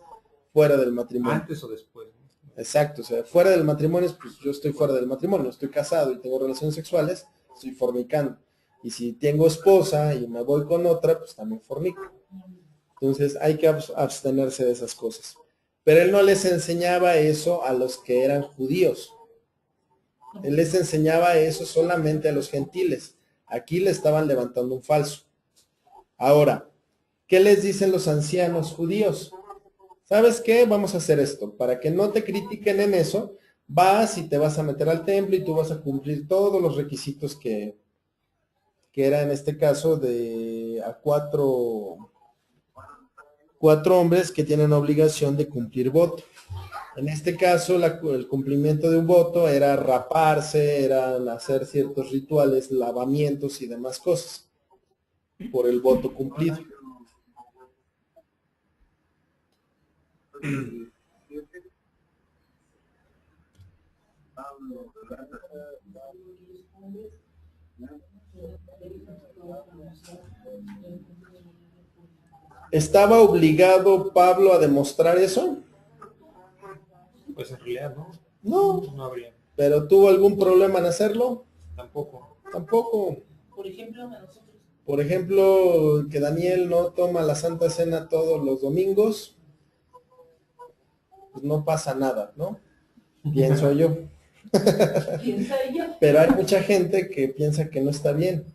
fuera del matrimonio. Antes o después, ¿no? Exacto, o sea, fuera del matrimonio, pues yo estoy fuera del matrimonio, estoy casado y tengo relaciones sexuales, estoy fornicando. Y si tengo esposa y me voy con otra, pues también fornico. Entonces hay que abstenerse de esas cosas. Pero él no les enseñaba eso a los que eran judíos. Él les enseñaba eso solamente a los gentiles. Aquí le estaban levantando un falso. Ahora, ¿qué les dicen los ancianos judíos? ¿Sabes qué? Vamos a hacer esto. Para que no te critiquen en eso, vas y te vas a meter al templo y tú vas a cumplir todos los requisitos que era en este caso de a cuatro hombres que tienen obligación de cumplir voto. En este caso, el cumplimiento de un voto era raparse, era hacer ciertos rituales, lavamientos y demás cosas por el voto cumplido. ¿Estaba obligado Pablo a demostrar eso? Pues en realidad, ¿no? No, No habría. pero ¿tuvo algún problema en hacerlo? Tampoco. Tampoco. Por ejemplo, a nosotros. Por ejemplo, que Daniel no toma la Santa Cena todos los domingos, pues no pasa nada, ¿no? Pienso yo. Piensa ella. Pero hay mucha gente que piensa que no está bien.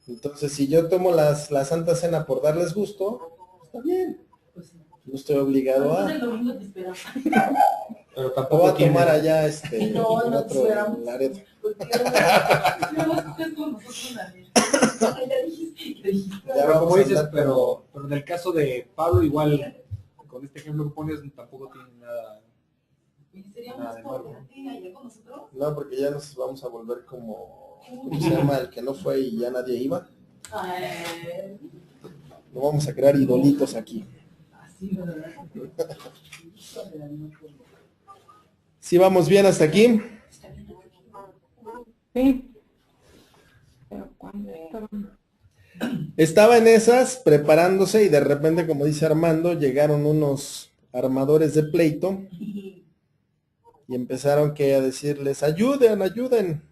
Entonces, si yo tomo la Santa Cena por darles gusto, está bien. Pues sí. No estoy obligado Entonces a... el domingo te esperamos. Pero O tampoco a tiene. tomar allá No, en no te otro esperamos. Laredo. Porque luego escoges con nosotros la vez. Ya dijiste. Ya Pero vamos como a dices, andar pero en el caso de Pablo, igual, con este ejemplo que pones, tampoco tiene nada. Sería más importante allá con nosotros. No, porque ya nos vamos a volver como... ¿Cómo se llama? El que no fue y ya nadie iba. No vamos a crear idolitos aquí. Así, ¿verdad? ¿Sí vamos bien hasta aquí? Sí. Pero cuando estaban... Estaba en esas, preparándose, y de repente, como dice Armando, llegaron unos armadores de pleito y empezaron a decirles, ayuden, ayuden.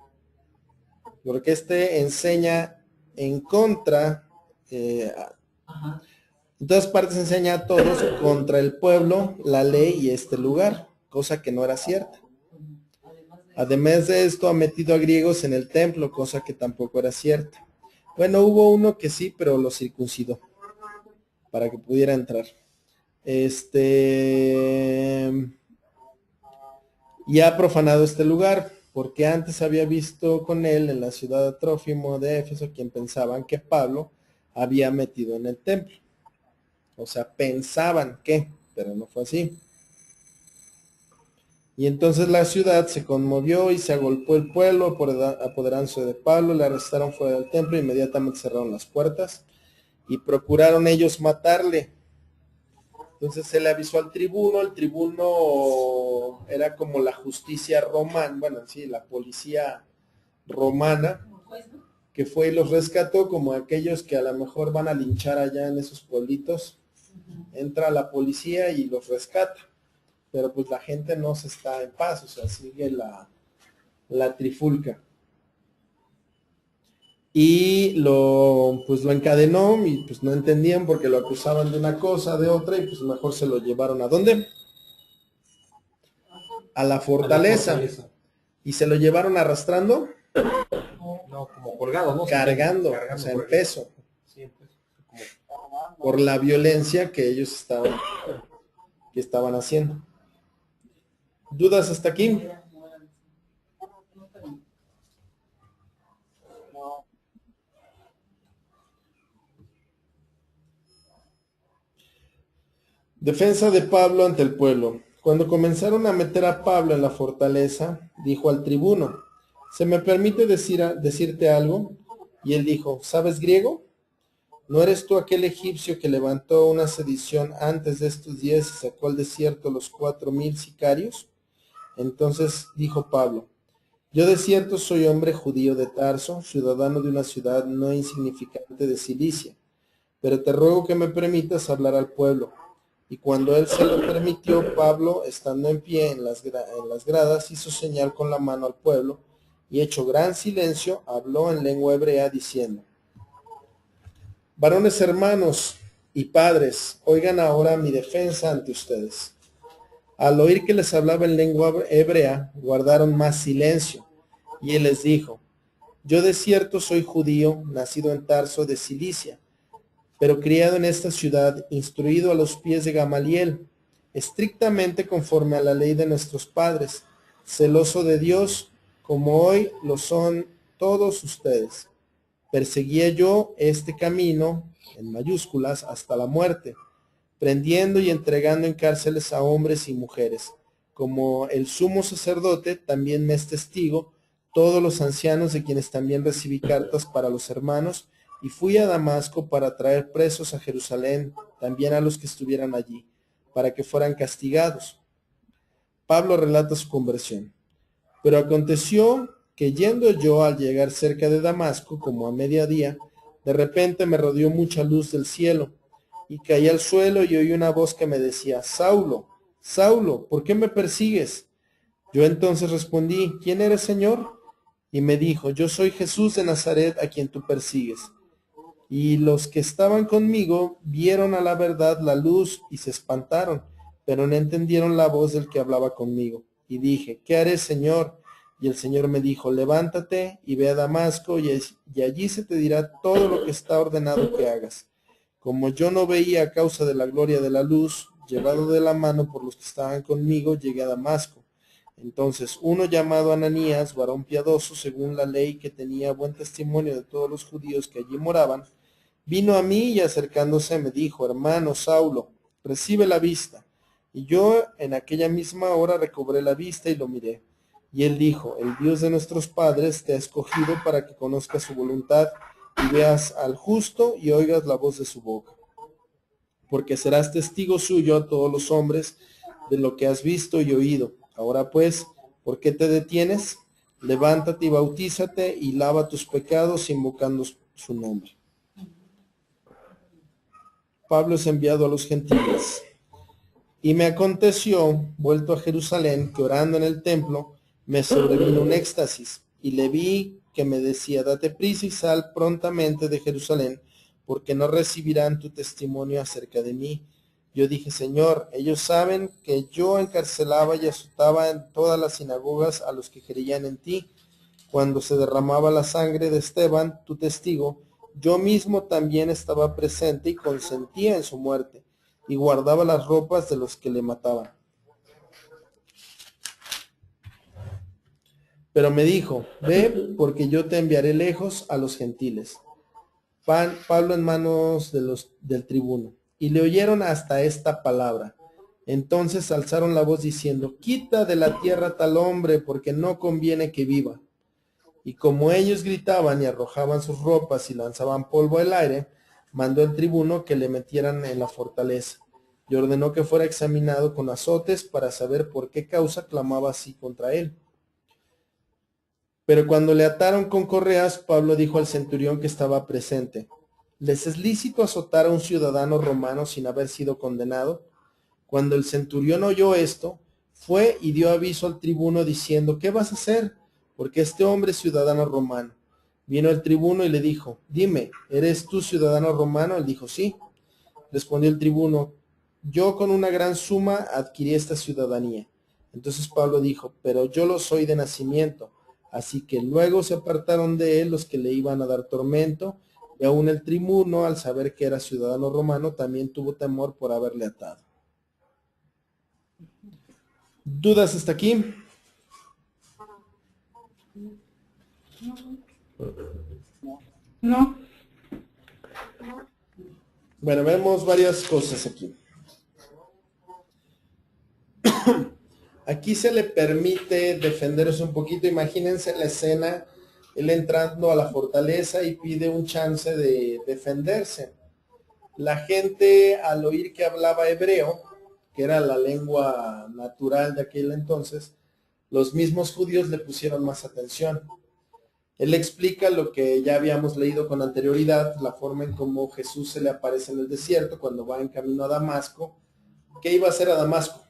Porque enseña en contra, Ajá. en todas partes enseña a todos contra el pueblo, la ley y este lugar, cosa que no era cierta. Además de esto, ha metido a griegos en el templo, cosa que tampoco era cierta. Bueno, hubo uno que sí, pero lo circuncidó para que pudiera entrar. Y ha profanado este lugar, porque antes había visto con él en la ciudad de Trófimo de Éfeso, quien pensaban que Pablo había metido en el templo. O sea, pensaban que, pero no fue así. Y entonces la ciudad se conmovió y se agolpó el pueblo, apoderándose de Pablo, le arrestaron fuera del templo, inmediatamente cerraron las puertas y procuraron ellos matarle. Entonces se le avisó al tribuno, el tribuno era como la justicia romana, bueno, sí, la policía romana, que fue y los rescató, como aquellos que a lo mejor van a linchar allá en esos pueblitos. Entra la policía y los rescata, pero pues la gente no se está en paz, o sea, sigue la trifulca. Y lo encadenó y pues no entendían porque lo acusaban de una cosa, de otra, y pues mejor se lo llevaron ¿a dónde? A la fortaleza. Y se lo llevaron arrastrando. No, como colgado, ¿no? Cargando, o sea, en peso. Sí, en peso. Por la violencia que ellos estaban haciendo. ¿Dudas hasta aquí? Defensa de Pablo ante el pueblo. Cuando comenzaron a meter a Pablo en la fortaleza, dijo al tribuno, ¿se me permite decirte algo? Y él dijo, ¿sabes griego? ¿No eres tú aquel egipcio que levantó una sedición antes de estos días y sacó al desierto los 4,000 sicarios? Entonces dijo Pablo, yo de cierto soy hombre judío de Tarso, ciudadano de una ciudad no insignificante de Cilicia, pero te ruego que me permitas hablar al pueblo. Y cuando él se lo permitió, Pablo, estando en pie en las gradas, hizo señal con la mano al pueblo, y hecho gran silencio, habló en lengua hebrea, diciendo, varones hermanos y padres, oigan ahora mi defensa ante ustedes. Al oír que les hablaba en lengua hebrea, guardaron más silencio, y él les dijo, yo de cierto soy judío, nacido en Tarso de Cilicia, pero criado en esta ciudad, instruido a los pies de Gamaliel, estrictamente conforme a la ley de nuestros padres, celoso de Dios, como hoy lo son todos ustedes. Perseguía yo este camino, en mayúsculas, hasta la muerte, prendiendo y entregando en cárceles a hombres y mujeres. Como el sumo sacerdote también me es testigo, todos los ancianos de quienes también recibí cartas para los hermanos, y fui a Damasco para traer presos a Jerusalén, también a los que estuvieran allí, para que fueran castigados. Pablo relata su conversión. Pero aconteció que yendo yo al llegar cerca de Damasco, como a mediodía, de repente me rodeó mucha luz del cielo, y caí al suelo y oí una voz que me decía, Saulo, Saulo, ¿por qué me persigues? Yo entonces respondí, ¿quién eres, Señor? Y me dijo, yo soy Jesús de Nazaret a quien tú persigues. Y los que estaban conmigo vieron a la verdad la luz y se espantaron, pero no entendieron la voz del que hablaba conmigo. Y dije, ¿qué haré, Señor? Y el Señor me dijo, levántate y ve a Damasco, y allí se te dirá todo lo que está ordenado que hagas. Como yo no veía a causa de la gloria de la luz, llevado de la mano por los que estaban conmigo, llegué a Damasco. Entonces uno llamado Ananías, varón piadoso según la ley, que tenía buen testimonio de todos los judíos que allí moraban, vino a mí y acercándose me dijo, hermano Saulo, recibe la vista. Y yo en aquella misma hora recobré la vista y lo miré. Y él dijo, el Dios de nuestros padres te ha escogido para que conozcas su voluntad y veas al justo y oigas la voz de su boca. Porque serás testigo suyo a todos los hombres de lo que has visto y oído. Ahora pues, ¿por qué te detienes? Levántate y bautízate y lava tus pecados invocando su nombre. Pablo es enviado a los gentiles. Y me aconteció, vuelto a Jerusalén, que orando en el templo, me sobrevino un éxtasis, y le vi que me decía, date prisa y sal prontamente de Jerusalén, porque no recibirán tu testimonio acerca de mí. Yo dije, Señor, ellos saben que yo encarcelaba y azotaba en todas las sinagogas a los que creían en ti. Cuando se derramaba la sangre de Esteban, tu testigo, yo mismo también estaba presente y consentía en su muerte, y guardaba las ropas de los que le mataban. Pero me dijo, ve, porque yo te enviaré lejos a los gentiles. Pablo en manos del tribuno. Y le oyeron hasta esta palabra. Entonces alzaron la voz diciendo, quita de la tierra tal hombre, porque no conviene que viva. Y como ellos gritaban y arrojaban sus ropas y lanzaban polvo al aire, mandó el tribuno que le metieran en la fortaleza. Y ordenó que fuera examinado con azotes para saber por qué causa clamaba así contra él. Pero cuando le ataron con correas, Pablo dijo al centurión que estaba presente, ¿les es lícito azotar a un ciudadano romano sin haber sido condenado? Cuando el centurión oyó esto, fue y dio aviso al tribuno diciendo, ¿qué vas a hacer? Porque este hombre es ciudadano romano. Vino el tribuno y le dijo, dime, ¿eres tú ciudadano romano? Él dijo, sí. Respondió el tribuno, yo con una gran suma adquirí esta ciudadanía. Entonces Pablo dijo, pero yo lo soy de nacimiento. Así que luego se apartaron de él los que le iban a dar tormento, y aún el tribuno, al saber que era ciudadano romano, también tuvo temor por haberle atado. ¿Dudas hasta aquí? No. Bueno, vemos varias cosas aquí. Aquí se le permite defenderse un poquito. Imagínense la escena, él entrando a la fortaleza y pide un chance de defenderse. La gente, al oír que hablaba hebreo, que era la lengua natural de aquel entonces, los mismos judíos le pusieron más atención. Él explica lo que ya habíamos leído con anterioridad, la forma en cómo Jesús se le aparece en el desierto cuando va en camino a Damasco. ¿Qué iba a hacer a Damasco?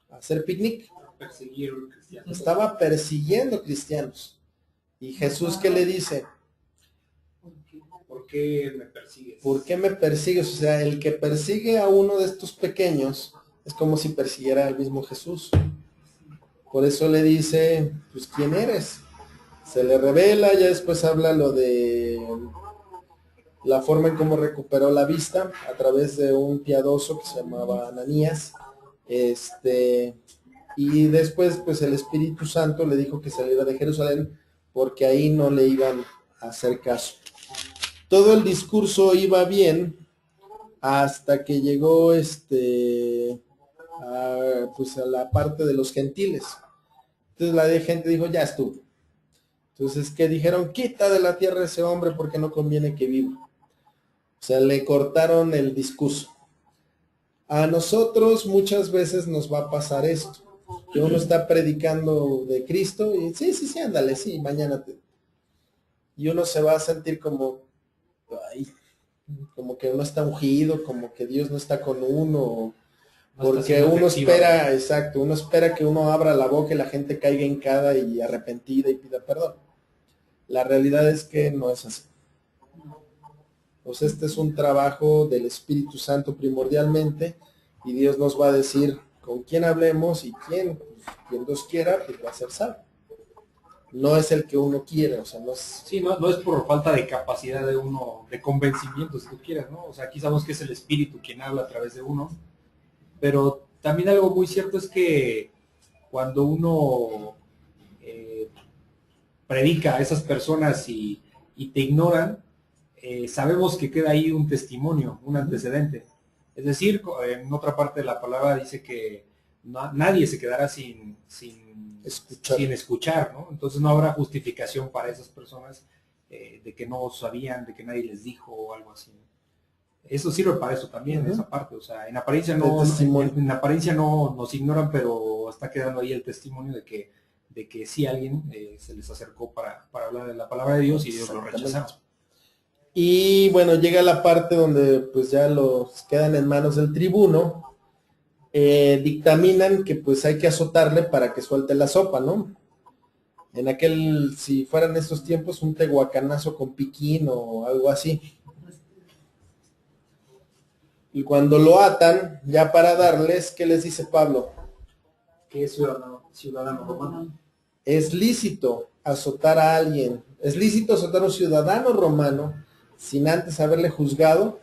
¿A hacer picnic? Perseguir cristianos. Estaba persiguiendo cristianos. ¿Y Jesús qué le dice? ¿Por qué me persigues? ¿Por qué me persigues? O sea, el que persigue a uno de estos pequeños es como si persiguiera al mismo Jesús. Por eso le dice, pues, ¿quién eres? Se le revela, ya después habla lo de la forma en cómo recuperó la vista a través de un piadoso que se llamaba Ananías. Y después, pues, el Espíritu Santo le dijo que saliera de Jerusalén porque ahí no le iban a hacer caso. Todo el discurso iba bien hasta que llegó pues a la parte de los gentiles. Entonces la de gente dijo, ya estuvo. Entonces, ¿qué dijeron? Quita de la tierra ese hombre porque no conviene que viva. O sea, le cortaron el discurso. A nosotros muchas veces nos va a pasar esto. Que uno está predicando de Cristo y sí, ándale, sí, mañana te... Y uno se va a sentir como, ay, como que uno está ungido, como que Dios no está con uno, porque uno espera, exacto, uno espera que uno abra la boca y la gente caiga hincada y arrepentida y pida perdón. La realidad es que no es así. Pues este es un trabajo del Espíritu Santo primordialmente, y Dios nos va a decir con quién hablemos y quien Dios quiera, pues va a ser salvo. No es el que uno quiere, o sea, no es... Sí, no es por falta de capacidad de uno, de convencimiento, si tú quieras, ¿no? O sea, aquí sabemos que es el Espíritu quien habla a través de uno, pero también algo muy cierto es que cuando uno predica a esas personas y te ignoran, sabemos que queda ahí un testimonio, un antecedente. Es decir, en otra parte de la palabra dice que nadie se quedará sin escuchar, ¿no? Entonces no habrá justificación para esas personas de que no sabían, de que nadie les dijo o algo así. Eso sirve para eso también, esa parte. O sea, en apariencia en apariencia no nos ignoran, pero está quedando ahí el testimonio de que sí alguien se les acercó para hablar de la palabra de Dios y ellos lo rechazaron. Y bueno, llega la parte donde pues ya los quedan en manos del tribuno. Dictaminan que pues hay que azotarle para que suelte la sopa, ¿no? En aquel, si fueran estos tiempos, un tehuacanazo con piquín o algo así. Y cuando lo atan, ya para darles, ¿qué les dice Pablo? Que es ciudadano romano. Es lícito azotar a alguien, es lícito azotar a un ciudadano romano sin antes haberle juzgado.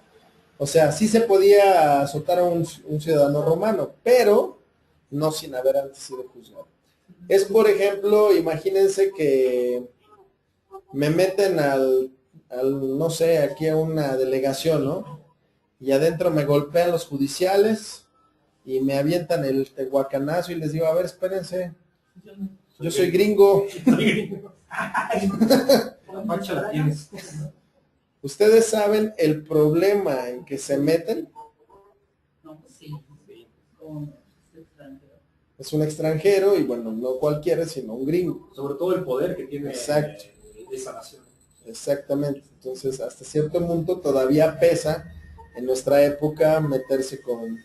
O sea, sí se podía azotar a un ciudadano romano, pero no sin haber antes sido juzgado. Es, por ejemplo, imagínense que me meten no sé, aquí a una delegación, ¿no? Y adentro me golpean los judiciales y me avientan el tehuacanazo y les digo, a ver, espérense, yo soy gringo. La facha la tienes. ¿Ustedes saben el problema en que se meten? No, pues sí. Como es extranjero. Es un extranjero y bueno, no cualquiera, sino un gringo. Sobre todo el poder que tiene Exacto. Esa nación. Exactamente. Entonces, hasta cierto punto todavía pesa en nuestra época meterse con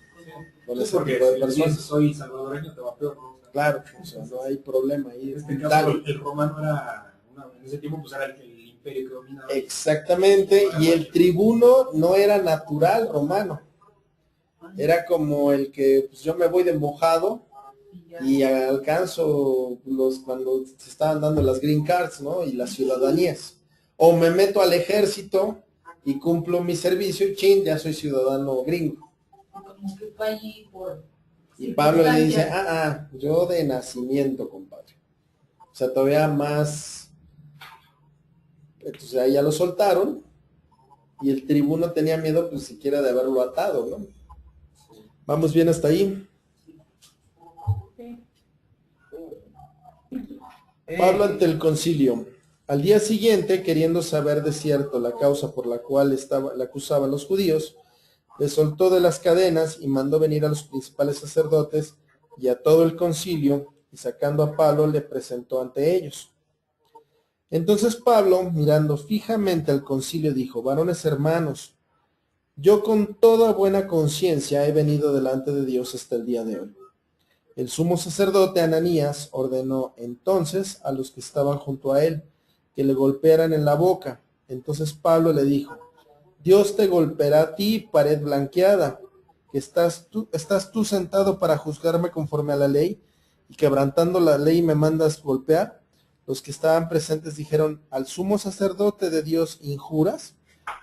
ese Porque tipo de si personas. dices soy salvadoreño, te va peor, ¿no? O sea, Claro, o sea, no hay problema ahí. en este Tal. caso, el romano era, en ese tiempo, pues era el imperio que dominaba. Exactamente, y el tribuno no era natural romano. Era como el que pues, yo me voy de mojado y alcanzo cuando se estaban dando las green cards, ¿no? Y las ciudadanías. O me meto al ejército y cumplo mi servicio y chin, ya soy ciudadano gringo. Como que fue allí por... Y Pablo le dice, circunstancias. yo de nacimiento, compadre. O sea, todavía más. Entonces ahí ya lo soltaron y el tribuno tenía miedo pues siquiera de haberlo atado, ¿no? ¿Vamos bien hasta ahí? Pablo ante el concilio. Al día siguiente, queriendo saber de cierto la causa por la cual le acusaban los judíos, le soltó de las cadenas y mandó venir a los principales sacerdotes y a todo el concilio, y sacando a Pablo le presentó ante ellos. Entonces Pablo, mirando fijamente al concilio, dijo, varones hermanos, yo con toda buena conciencia he venido delante de Dios hasta el día de hoy. El sumo sacerdote Ananías ordenó entonces a los que estaban junto a él que le golpearan en la boca. Entonces Pablo le dijo, Dios te golpeará a ti, pared blanqueada, que estás tú sentado para juzgarme conforme a la ley, y quebrantando la ley me mandas golpear. Los que estaban presentes dijeron, ¿al sumo sacerdote de Dios injuras?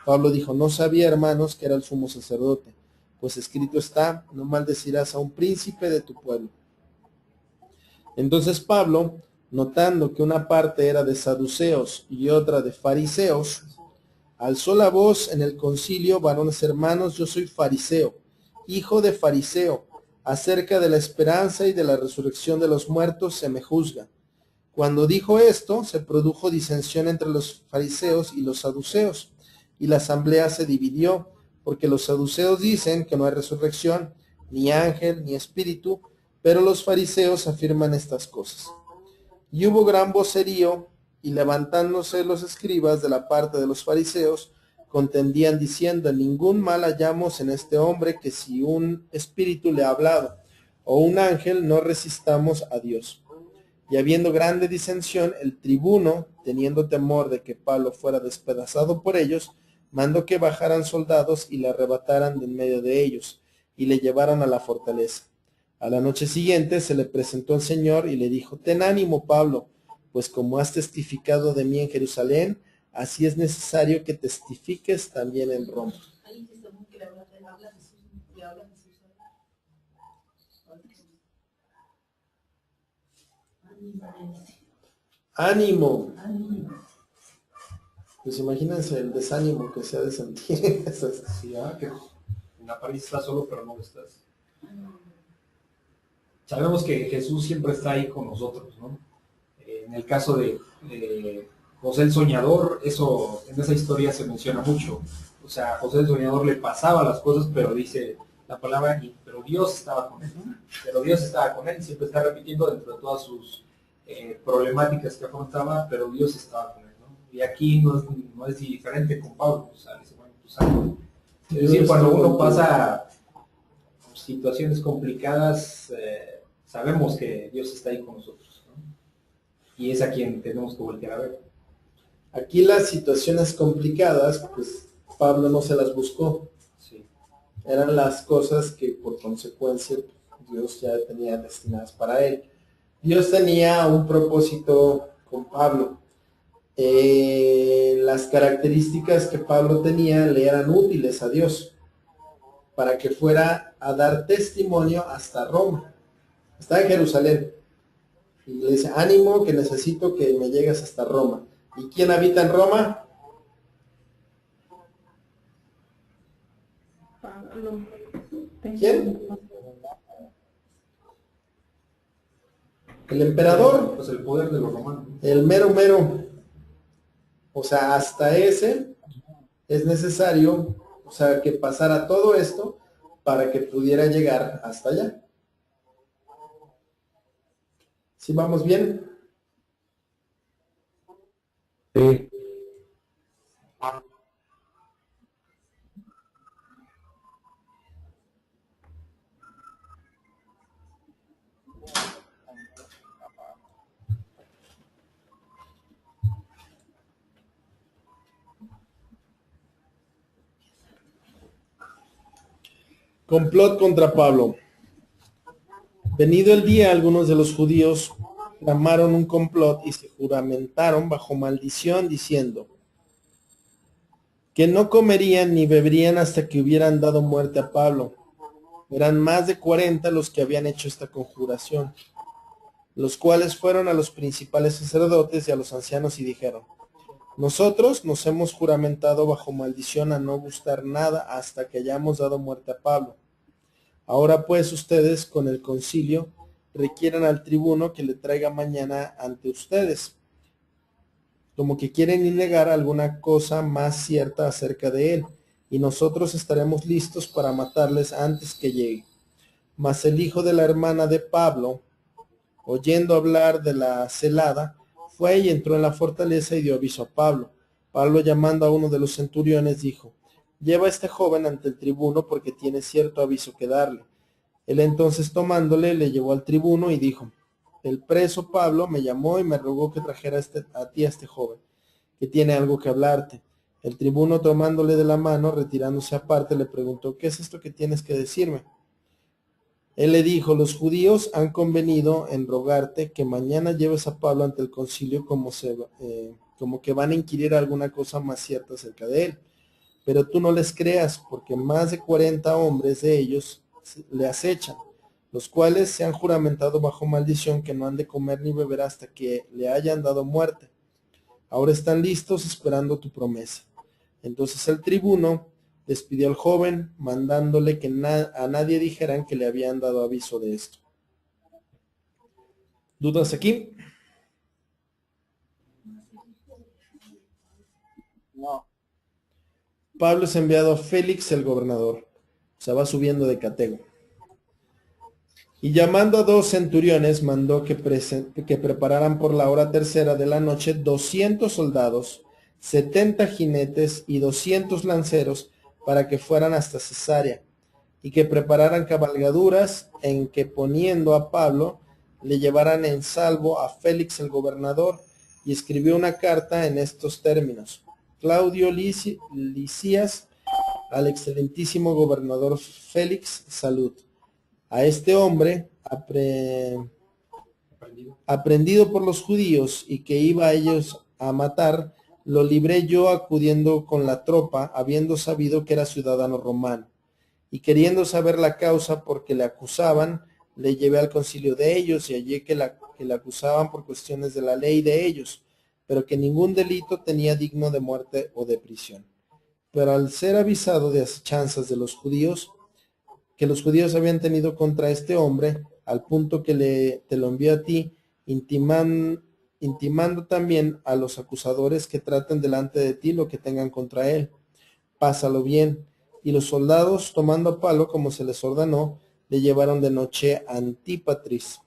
Pablo dijo, no sabía, hermanos, que era el sumo sacerdote, pues escrito está, no maldecirás a un príncipe de tu pueblo. Entonces Pablo, notando que una parte era de saduceos y otra de fariseos, alzó la voz en el concilio, varones hermanos, yo soy fariseo, hijo de fariseo, acerca de la esperanza y de la resurrección de los muertos se me juzga. Cuando dijo esto, se produjo disensión entre los fariseos y los saduceos, y la asamblea se dividió, porque los saduceos dicen que no hay resurrección, ni ángel, ni espíritu, pero los fariseos afirman estas cosas. Y hubo gran vocerío, y levantándose los escribas de la parte de los fariseos, contendían diciendo, ningún mal hallamos en este hombre, que si un espíritu le ha hablado, o un ángel, no resistamos a Dios. Y habiendo grande disensión, el tribuno, teniendo temor de que Pablo fuera despedazado por ellos, mandó que bajaran soldados y le arrebataran de en medio de ellos, y le llevaron a la fortaleza. A la noche siguiente se le presentó el Señor y le dijo, ten ánimo, Pablo, pues como has testificado de mí en Jerusalén, así es necesario que testifiques también en Roma. Ahí está muy que le habla Jesús, le habla Jesús. ¡Ánimo! Ánimo. Pues imagínense el desánimo que se ha de sentir. Sí, que en la pared estás solo, pero no lo estás. Sabemos que Jesús siempre está ahí con nosotros, ¿no? En el caso de José el Soñador, eso en esa historia se menciona mucho. O sea, José el Soñador le pasaba las cosas, pero dice la palabra, pero Dios estaba con él. Pero Dios estaba con él, siempre está repitiendo dentro de todas sus problemáticas que afrontaba, pero Dios estaba con él, ¿no? Y aquí no es diferente con Pablo, o sea, dice, bueno, pues algo. Es decir, cuando uno pasa situaciones complicadas, sabemos que Dios está ahí con nosotros, ¿no? Y es a quien tenemos que voltear a ver. Aquí las situaciones complicadas, pues Pablo no se las buscó. Sí. eran las cosas que por consecuencia Dios ya tenía destinadas para él. Dios tenía un propósito con Pablo. Las características que Pablo tenía le eran útiles a Dios para que fuera a dar testimonio hasta Roma. Está en Jerusalén y le dice, ánimo que necesito que me llegues hasta Roma. ¿Y quién habita en Roma? Pablo. ¿Quién? El emperador. Pues el poder de los romanos. El mero mero. O sea, hasta ese es necesario, o sea, que pasara todo esto para que pudiera llegar hasta allá. ¿Sí vamos bien? Sí. Complot contra Pablo. Venido el día, algunos de los judíos tramaron un complot y se juramentaron bajo maldición diciendo que no comerían ni beberían hasta que hubieran dado muerte a Pablo. Eran más de 40 los que habían hecho esta conjuración, los cuales fueron a los principales sacerdotes y a los ancianos y dijeron, nosotros nos hemos juramentado bajo maldición a no gustar nada hasta que hayamos dado muerte a Pablo. Ahora pues ustedes con el concilio requieran al tribuno que le traiga mañana ante ustedes, como que quieren negar alguna cosa más cierta acerca de él, y nosotros estaremos listos para matarles antes que llegue. Mas el hijo de la hermana de Pablo, oyendo hablar de la celada, fue y entró en la fortaleza y dio aviso a Pablo. Pablo, llamando a uno de los centuriones, dijo, lleva a este joven ante el tribuno porque tiene cierto aviso que darle. Él entonces tomándole, le llevó al tribuno y dijo, el preso Pablo me llamó y me rogó que trajera a ti a este joven, que tiene algo que hablarte. El tribuno, tomándole de la mano, retirándose aparte, le preguntó, ¿qué es esto que tienes que decirme? Él le dijo, los judíos han convenido en rogarte que mañana lleves a Pablo ante el concilio como que van a inquirir alguna cosa más cierta acerca de él. Pero tú no les creas, porque más de 40 hombres de ellos le acechan, los cuales se han juramentado bajo maldición que no han de comer ni beber hasta que le hayan dado muerte. Ahora están listos esperando tu promesa. Entonces el tribuno despidió al joven, mandándole que a nadie dijeran que le habían dado aviso de esto. ¿Dudas aquí? No. Pablo es enviado a Félix el gobernador. O sea, va subiendo de catego. Y llamando a 2 centuriones, mandó que prepararan por la hora tercera de la noche 200 soldados, 70 jinetes y 200 lanceros para que fueran hasta Cesarea, y que prepararan cabalgaduras en que poniendo a Pablo le llevaran en salvo a Félix el gobernador, y escribió una carta en estos términos. Claudio Licias, al excelentísimo gobernador Félix, salud. A este hombre, aprendido por los judíos y que iba a ellos a matar, lo libré yo acudiendo con la tropa, habiendo sabido que era ciudadano romano. Y queriendo saber la causa por que le acusaban, le llevé al concilio de ellos y hallé que le acusaban por cuestiones de la ley de ellos, pero que ningún delito tenía digno de muerte o de prisión. Pero al ser avisado de asechanzas de los judíos, que los judíos habían tenido contra este hombre, al punto que te lo envió a ti, intimando también a los acusadores que traten delante de ti lo que tengan contra él. Pásalo bien. Y los soldados, tomando a Pablo como se les ordenó, le llevaron de noche a Antípatris.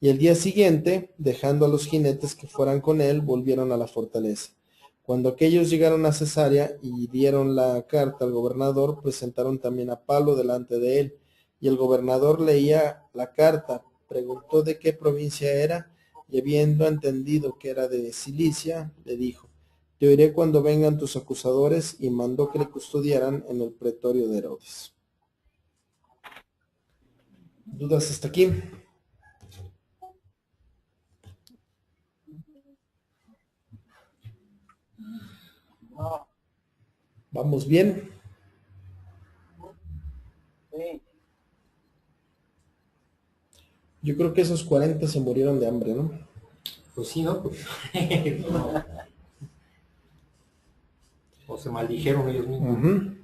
Y el día siguiente, dejando a los jinetes que fueran con él, volvieron a la fortaleza. Cuando aquellos llegaron a Cesarea y dieron la carta al gobernador, presentaron también a Pablo delante de él. Y el gobernador leía la carta, preguntó de qué provincia era, y habiendo entendido que era de Cilicia, le dijo, Te oiré cuando vengan tus acusadores, y mandó que le custodiaran en el pretorio de Herodes. ¿Dudas hasta aquí? No, ¿Vamos bien? sí. Yo creo que esos 40 se murieron de hambre, ¿no? Pues sí, ¿no? O se maldijeron ellos mismos. Ujú.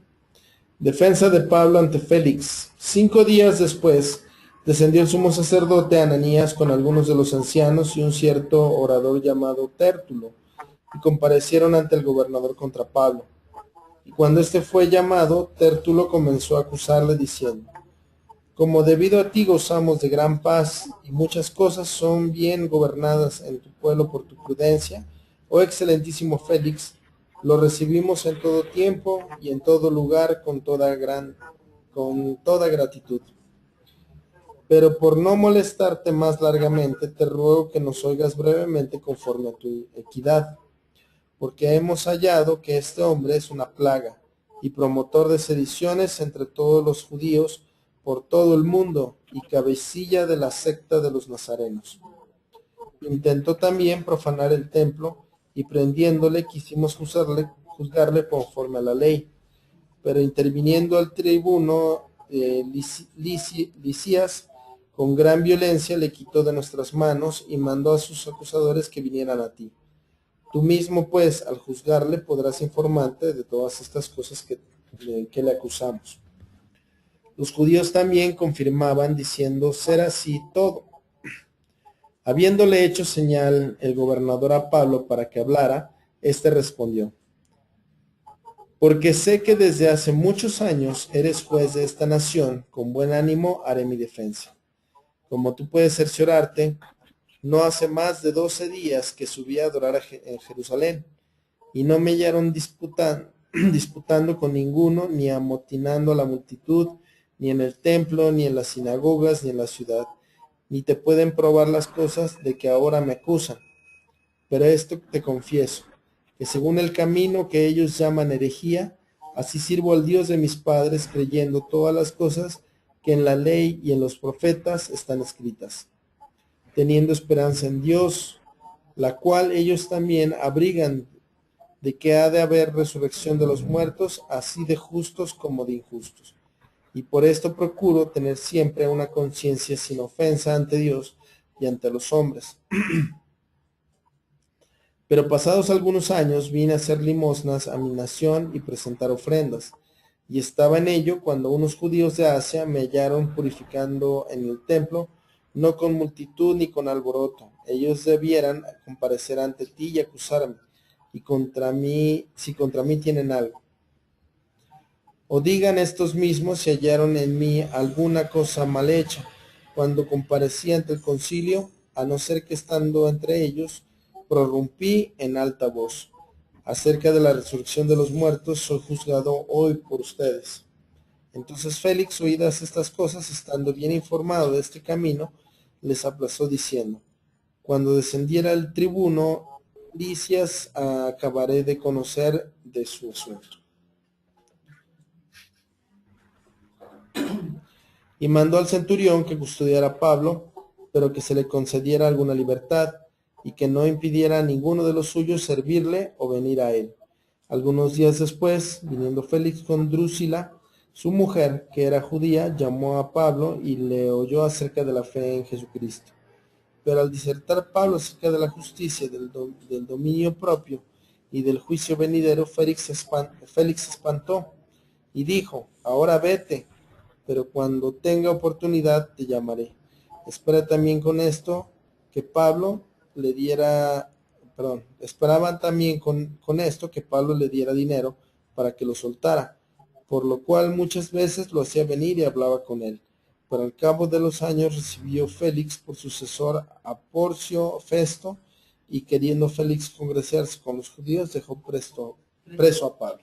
Defensa de Pablo ante Félix. 5 días después, descendió el sumo sacerdote Ananías con algunos de los ancianos y un cierto orador llamado Tértulo, y comparecieron ante el gobernador contra Pablo. Y cuando éste fue llamado, Tértulo comenzó a acusarle diciendo: como debido a ti gozamos de gran paz, y muchas cosas son bien gobernadas en tu pueblo por tu prudencia, oh excelentísimo Félix, lo recibimos en todo tiempo y en todo lugar con toda gratitud. Pero por no molestarte más largamente, te ruego que nos oigas brevemente conforme a tu equidad, porque hemos hallado que este hombre es una plaga y promotor de sediciones entre todos los judíos por todo el mundo, y cabecilla de la secta de los nazarenos. Intentó también profanar el templo, y prendiéndole quisimos juzgarle conforme a la ley, pero interviniendo el tribuno Licias, con gran violencia le quitó de nuestras manos y mandó a sus acusadores que vinieran a ti. Tú mismo, pues, al juzgarle, podrás informarte de todas estas cosas que le acusamos. Los judíos también confirmaban, diciendo ser así todo. Habiéndole hecho señal el gobernador a Pablo para que hablara, éste respondió: porque sé que desde hace muchos años eres juez de esta nación, con buen ánimo haré mi defensa. Como tú puedes cerciorarte, no hace más de 12 días que subí a adorar en Jerusalén, y no me hallaron disputando con ninguno, ni amotinando a la multitud, ni en el templo, ni en las sinagogas, ni en la ciudad, ni te pueden probar las cosas de que ahora me acusan. Pero esto te confieso, que según el camino que ellos llaman herejía, así sirvo al Dios de mis padres, creyendo todas las cosas que en la ley y en los profetas están escritas, teniendo esperanza en Dios, la cual ellos también abrigan, de que ha de haber resurrección de los muertos, así de justos como de injustos. Y por esto procuro tener siempre una conciencia sin ofensa ante Dios y ante los hombres. Pero pasados algunos años vine a hacer limosnas a mi nación y presentar ofrendas, y estaba en ello cuando unos judíos de Asia me hallaron purificando en el templo, no con multitud ni con alboroto. Ellos debieran comparecer ante ti y acusarme, y si contra mí tienen algo. O digan estos mismos si hallaron en mí alguna cosa mal hecha, cuando comparecí ante el concilio, a no ser que estando entre ellos, prorrumpí en alta voz. Acerca de la resurrección de los muertos, soy juzgado hoy por ustedes. Entonces Félix, oídas estas cosas, estando bien informado de este camino, les aplazó diciendo: cuando descendiera el tribuno Licias, acabaré de conocer de su asunto. Y mandó al centurión que custodiara a Pablo, pero que se le concediera alguna libertad, y que no impidiera a ninguno de los suyos servirle o venir a él. Algunos días después, viniendo Félix con Drusila, su mujer, que era judía, llamó a Pablo y le oyó acerca de la fe en Jesucristo. Pero al disertar Pablo acerca de la justicia, del dominio propio y del juicio venidero, Félix se espantó y dijo: ahora vete, pero cuando tenga oportunidad te llamaré. Espera también con esto que Pablo le diera, esperaban también con esto que Pablo le diera dinero para que lo soltara, por lo cual muchas veces lo hacía venir y hablaba con él. Pero al cabo de los años recibió Félix por sucesor a Porcio Festo, y queriendo Félix congraciarse con los judíos, dejó preso a Pablo.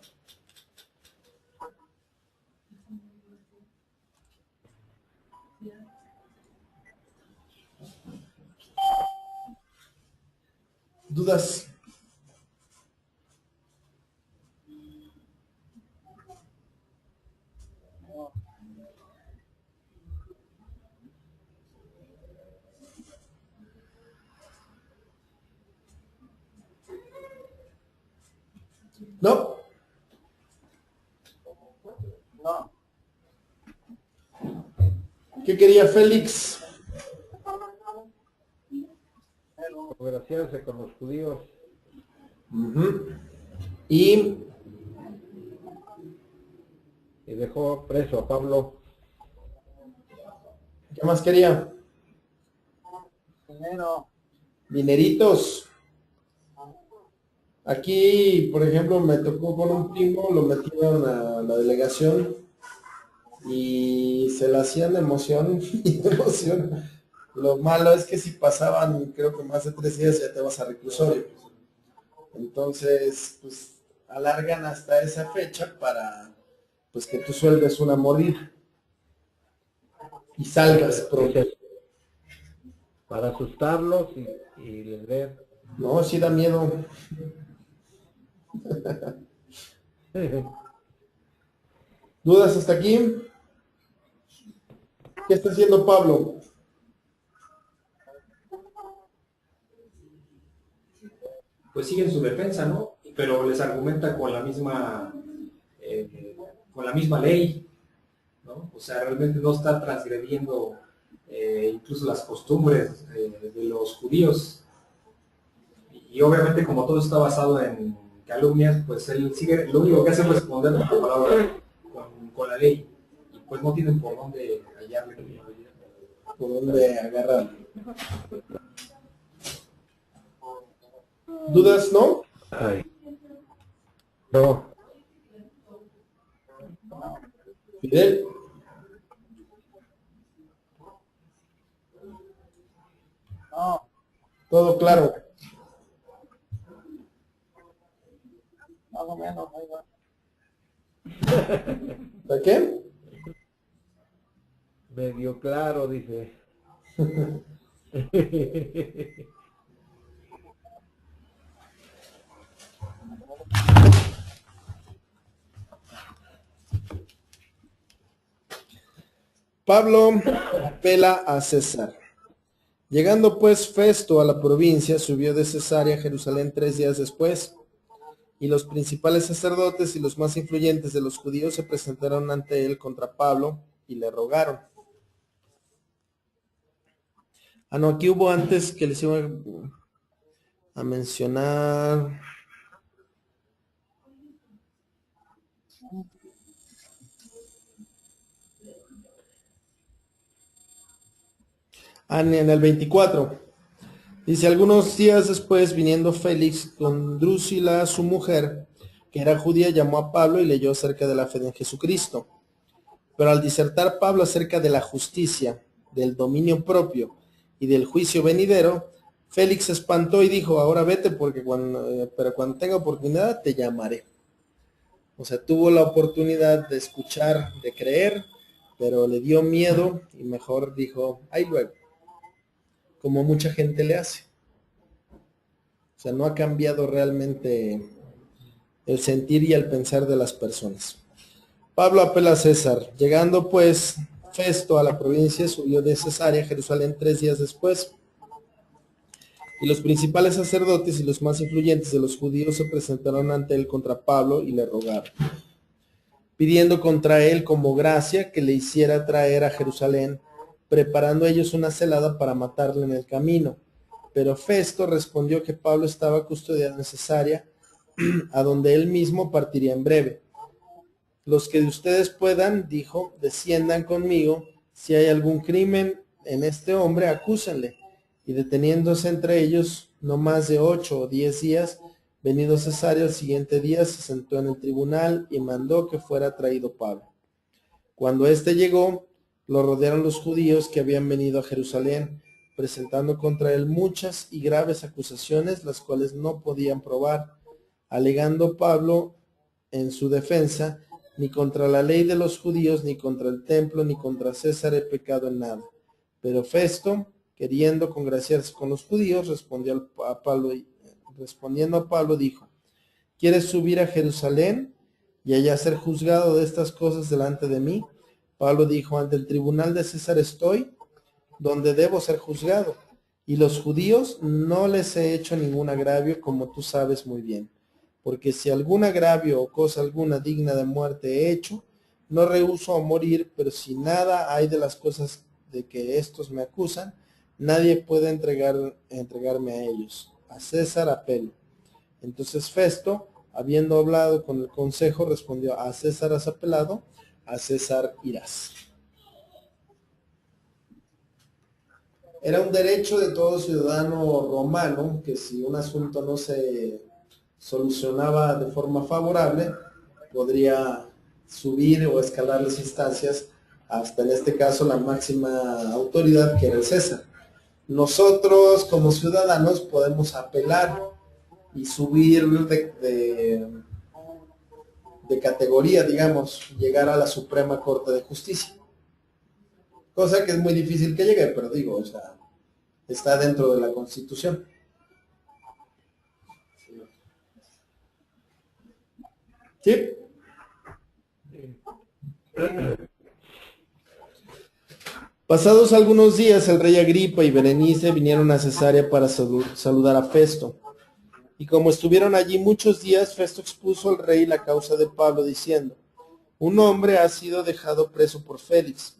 ¿Dudas? No, ¿Qué quería Félix? Congraciarse con los judíos. Ujú. Y Dejó preso a Pablo. ¿qué más quería? dinero. Dineritos. Aquí, por ejemplo, me tocó con un primo, lo metieron a la delegación y se la hacían de emoción y de emoción. Lo malo es que si pasaban, creo que más de 3 días ya te vas a reclusorio. Entonces, pues alargan hasta esa fecha para pues que tú sueldes una mordida y salgas pronto. Para asustarlos y les den. No, sí da miedo. ¿Dudas hasta aquí? ¿Qué está haciendo Pablo? Pues siguen su defensa, ¿no? Pero les argumenta con la misma ley, ¿no? O sea, realmente no está transgrediendo incluso las costumbres de los judíos. Y obviamente como todo está basado en calumnias, pues él sigue, lo único que hace es responder con palabras, con la ley. Y pues no tienen por dónde hallarle. ¿Por dónde agarrar? ¿Dudas, no? Ay. No. Fidel. No, Todo claro. más o menos, ahí va. ¿De qué? Medio claro, dice. Pablo apela a César. Llegando pues Festo a la provincia, subió de Cesarea a Jerusalén 3 días después, y los principales sacerdotes y los más influyentes de los judíos se presentaron ante él contra Pablo y le rogaron. Ah, no, aquí hubo antes que les iba a mencionar. En el 24. Dice, algunos días después, viniendo Félix con Drusila, su mujer, que era judía, llamó a Pablo y leyó acerca de la fe en Jesucristo. Pero al disertar Pablo acerca de la justicia, del dominio propio y del juicio venidero, Félix se espantó y dijo, ahora vete porque pero cuando tenga oportunidad te llamaré. O sea, tuvo la oportunidad de escuchar, de creer, pero le dio miedo y mejor dijo, ahí luego, como mucha gente le hace. O sea, no ha cambiado realmente el sentir y el pensar de las personas. Pablo apela a César. Llegando pues Festo a la provincia, subió de Cesarea a Jerusalén 3 días después. Y los principales sacerdotes y los más influyentes de los judíos se presentaron ante él contra Pablo y le rogaron, pidiendo contra él como gracia que le hiciera traer a Jerusalén, preparando ellos una celada para matarle en el camino. Pero Festo respondió que Pablo estaba custodiado en Cesarea, a donde él mismo partiría en breve. Los que de ustedes puedan, dijo, desciendan conmigo. Si hay algún crimen en este hombre, acúsenle. Y deteniéndose entre ellos no más de 8 o 10 días, venido Cesario al siguiente día, se sentó en el tribunal y mandó que fuera traído Pablo. Cuando éste llegó, lo rodearon los judíos que habían venido a Jerusalén, presentando contra él muchas y graves acusaciones, las cuales no podían probar, alegando Pablo en su defensa, ni contra la ley de los judíos, ni contra el templo, ni contra César he pecado en nada. Pero Festo, queriendo congraciarse con los judíos, respondiendo a Pablo, dijo, ¿quieres subir a Jerusalén y allá ser juzgado de estas cosas delante de mí? Pablo dijo, ante el tribunal de César estoy, donde debo ser juzgado. Y los judíos no les he hecho ningún agravio, como tú sabes muy bien. Porque si algún agravio o cosa alguna digna de muerte he hecho, no rehúso a morir, pero si nada hay de las cosas de que estos me acusan, nadie puede entregarme a ellos. A César apelo. Entonces Festo, habiendo hablado con el consejo, respondió: a César has apelado, a César irás. Era un derecho de todo ciudadano romano que si un asunto no se solucionaba de forma favorable, podría subir o escalar las instancias hasta, en este caso, la máxima autoridad, que era el César. Nosotros como ciudadanos podemos apelar y subir de categoría, digamos, llegar a la Suprema Corte de Justicia. Cosa que es muy difícil que llegue, pero digo, o sea, está dentro de la Constitución. ¿Sí? Pasados algunos días, el rey Agripa y Berenice vinieron a Cesarea para saludar a Festo. Y como estuvieron allí muchos días, Festo expuso al rey la causa de Pablo, diciendo: un hombre ha sido dejado preso por Félix,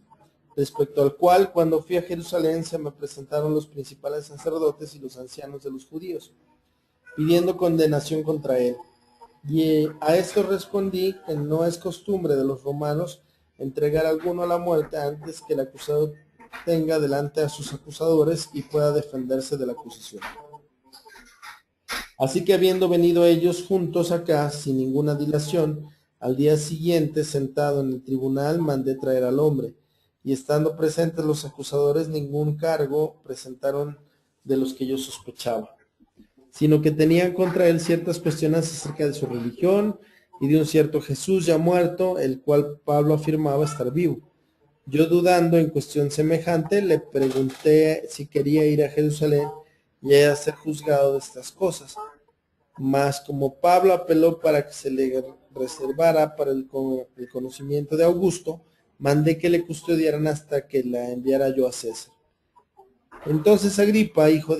respecto al cual, cuando fui a Jerusalén, se me presentaron los principales sacerdotes y los ancianos de los judíos, pidiendo condenación contra él. Y a esto respondí que no es costumbre de los romanos entregar a alguno a la muerte antes que el acusado tenga delante a sus acusadores y pueda defenderse de la acusación. Así que, habiendo venido ellos juntos acá sin ninguna dilación, al día siguiente, sentado en el tribunal, mandé traer al hombre, y estando presentes los acusadores, ningún cargo presentaron de los que yo sospechaba, sino que tenían contra él ciertas cuestiones acerca de su religión y de un cierto Jesús ya muerto, el cual Pablo afirmaba estar vivo. Yo, dudando en cuestión semejante, le pregunté si quería ir a Jerusalén y a ser juzgado de estas cosas. Mas como Pablo apeló para que se le reservara para el conocimiento de Augusto, mandé que le custodiaran hasta que la enviara yo a César. Entonces Agripa, dijo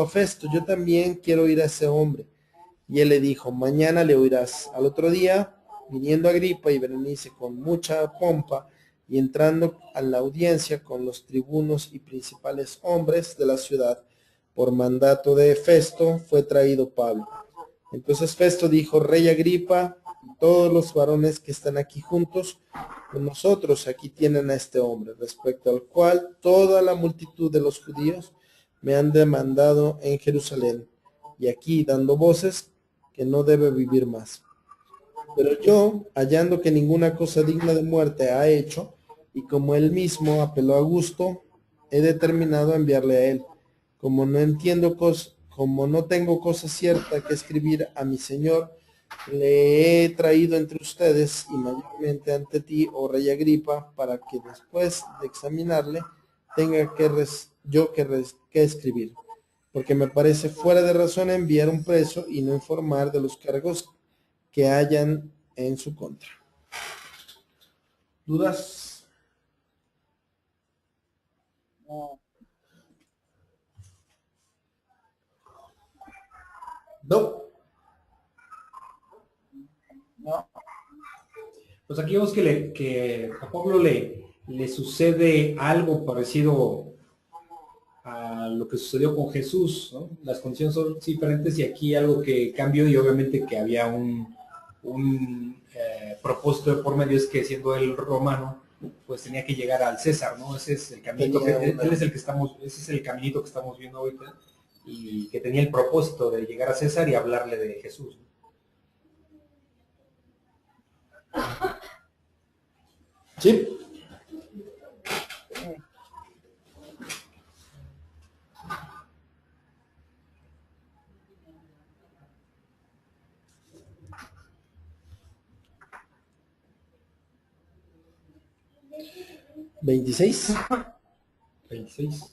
a Festo: yo también quiero ir a ese hombre. Y él le dijo: mañana le oirás. Al otro día, viniendo Agripa y Berenice con mucha pompa, y entrando a la audiencia con los tribunos y principales hombres de la ciudad, por mandato de Festo, fue traído Pablo. Entonces Festo dijo: rey Agripa, y todos los varones que están aquí juntos con nosotros, aquí tienen a este hombre, respecto al cual toda la multitud de los judíos me han demandado en Jerusalén, y aquí dando voces que no debe vivir más. Pero yo, hallando que ninguna cosa digna de muerte ha hecho, y como él mismo apeló a Augusto, he determinado enviarle a él. Como no tengo cosa cierta que escribir a mi señor, le he traído entre ustedes, y mayormente ante ti, oh rey Agripa, para que después de examinarle tenga que escribir, porque me parece fuera de razón enviar un preso y no informar de los cargos que hayan en su contra. ¿Dudas? No. No. Pues aquí vemos que a Pablo le sucede algo parecido a lo que sucedió con Jesús, ¿no? Las condiciones son diferentes y aquí algo que cambió, y obviamente que había un propósito de por medio, es que siendo él romano, pues tenía que llegar al César, ¿no? Ese es el caminito ese es el caminito que estamos viendo ahorita, y que tenía el propósito de llegar a César y hablarle de Jesús, ¿no? ¿Sí? ¿26? 26.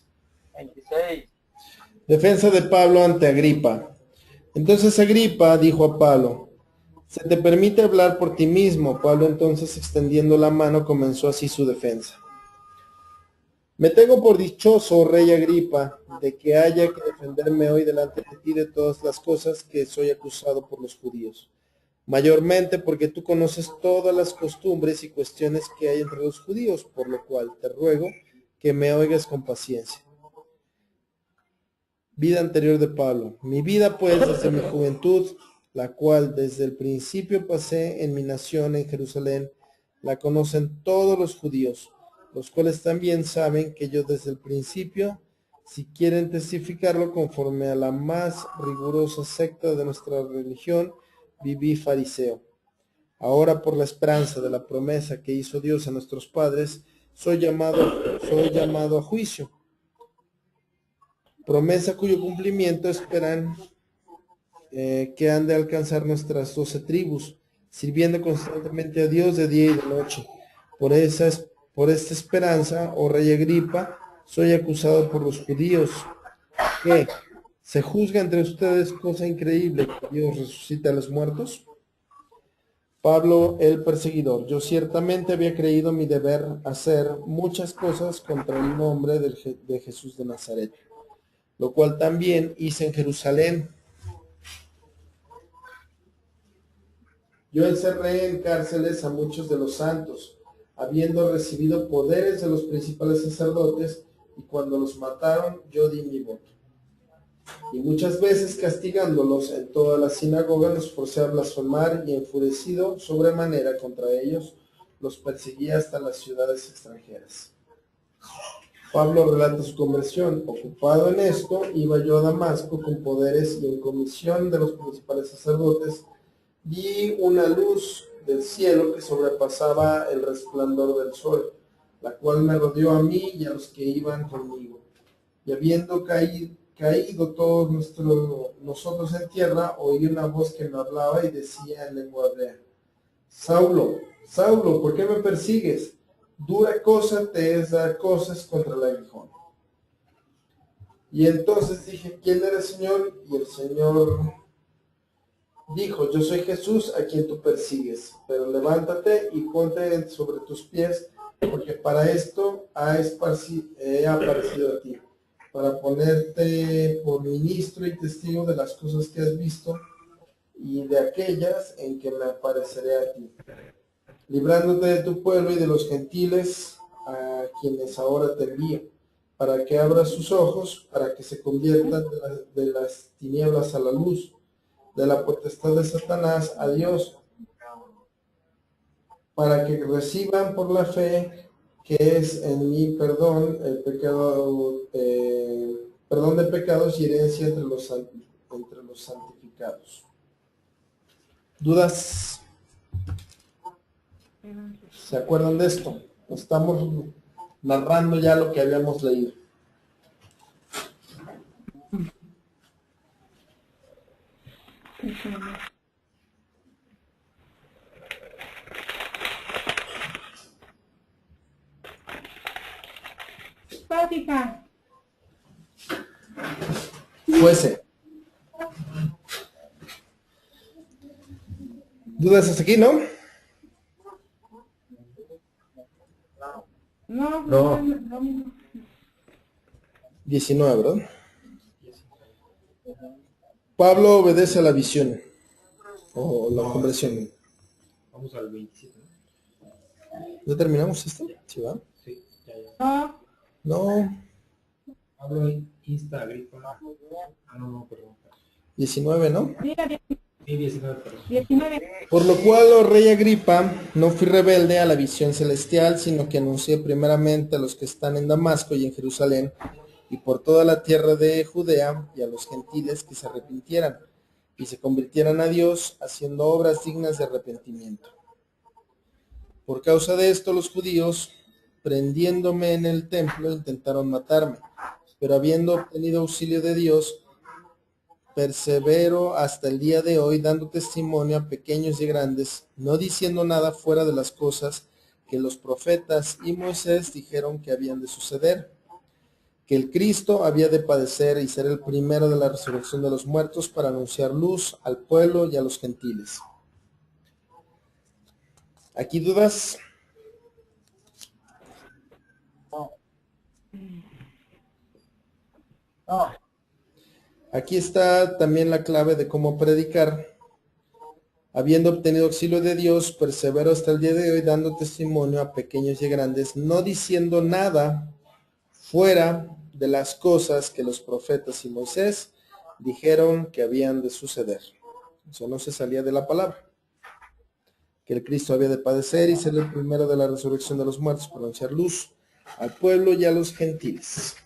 Defensa de Pablo ante Agripa. Entonces Agripa dijo a Pablo: se te permite hablar por ti mismo. Pablo entonces, extendiendo la mano, comenzó así su defensa. Me tengo por dichoso, rey Agripa, de que haya que defenderme hoy delante de ti de todas las cosas que soy acusado por los judíos. mayormente porque tú conoces todas las costumbres y cuestiones que hay entre los judíos, por lo cual te ruego que me oigas con paciencia. Vida anterior de Pablo. Mi vida pues desde mi juventud, la cual desde el principio pasé en mi nación en Jerusalén, la conocen todos los judíos, los cuales también saben que yo desde el principio, si quieren testificarlo conforme a la más rigurosa secta de nuestra religión, viví fariseo. Ahora por la esperanza de la promesa que hizo Dios a nuestros padres, soy llamado a juicio. Promesa cuyo cumplimiento esperan que han de alcanzar nuestras 12 tribus, sirviendo constantemente a Dios de día y de noche. Por esta esperanza, oh rey Agripa, soy acusado por los judíos, que se juzga entre ustedes cosa increíble, que Dios resucita a los muertos. Pablo el perseguidor, yo ciertamente había creído mi deber hacer muchas cosas contra el nombre de Jesús de Nazaret, lo cual también hice en Jerusalén. Yo encerré en cárceles a muchos de los santos, habiendo recibido poderes de los principales sacerdotes, y cuando los mataron yo di mi voto. Y muchas veces castigándolos en toda la sinagoga los forcé a blasfemar, y enfurecido sobremanera contra ellos, los perseguí hasta las ciudades extranjeras. Pablo relata su conversión. Ocupado en esto, iba yo a Damasco con poderes y en comisión de los principales sacerdotes. Vi una luz del cielo que sobrepasaba el resplandor del sol, la cual me rodeó a mí y a los que iban conmigo. Y habiendo caído todos nosotros en tierra, oí una voz que me hablaba y decía en lengua hebrea: Saulo, Saulo, ¿por qué me persigues? Dura cosa te es dar cosas contra el aguijón. Y entonces dije: ¿quién eres, Señor? Y el Señor dijo: yo soy Jesús a quien tú persigues, pero levántate y ponte sobre tus pies, porque para esto he aparecido a ti, para ponerte por ministro y testigo de las cosas que has visto y de aquellas en que me apareceré a ti, librándote de tu pueblo y de los gentiles a quienes ahora te envío, para que abras sus ojos, para que se conviertan de las tinieblas a la luz, de la potestad de Satanás a Dios, para que reciban por la fe que es en mí perdón de pecados y herencia entre los santificados. ¿Dudas? ¿Se acuerdan de esto? Estamos narrando ya lo que habíamos leído. Práctica. Fuese. ¿Dudas hasta aquí, no? No. 19, ¿verdad? Pablo obedece a la visión o la conversión. Vamos al 27, ¿no? ¿Ya terminamos esto? ¿Sí va? Sí, ya. No. Pablo insta a Agripa. No, perdón. 19, ¿no? Mira, Sí, 19, perdón. 19. Por lo cual, oh rey Agripa, no fui rebelde a la visión celestial, sino que anuncié primeramente a los que están en Damasco y en Jerusalén, y por toda la tierra de Judea, y a los gentiles que se arrepintieran, y se convirtieran a Dios, haciendo obras dignas de arrepentimiento. Por causa de esto, los judíos, prendiéndome en el templo, intentaron matarme, pero habiendo obtenido auxilio de Dios, persevero hasta el día de hoy, dando testimonio a pequeños y grandes, no diciendo nada fuera de las cosas que los profetas y Moisés dijeron que habían de suceder, que el Cristo había de padecer y ser el primero de la resurrección de los muertos para anunciar luz al pueblo y a los gentiles. ¿Aquí dudas? Aquí está también la clave de cómo predicar. Habiendo obtenido auxilio de Dios, persevero hasta el día de hoy, dando testimonio a pequeños y grandes, no diciendo nada fuera de las cosas que los profetas y Moisés dijeron que habían de suceder. Eso no se salía de la palabra. Que el Cristo había de padecer y ser el primero de la resurrección de los muertos, para anunciar luz al pueblo y a los gentiles.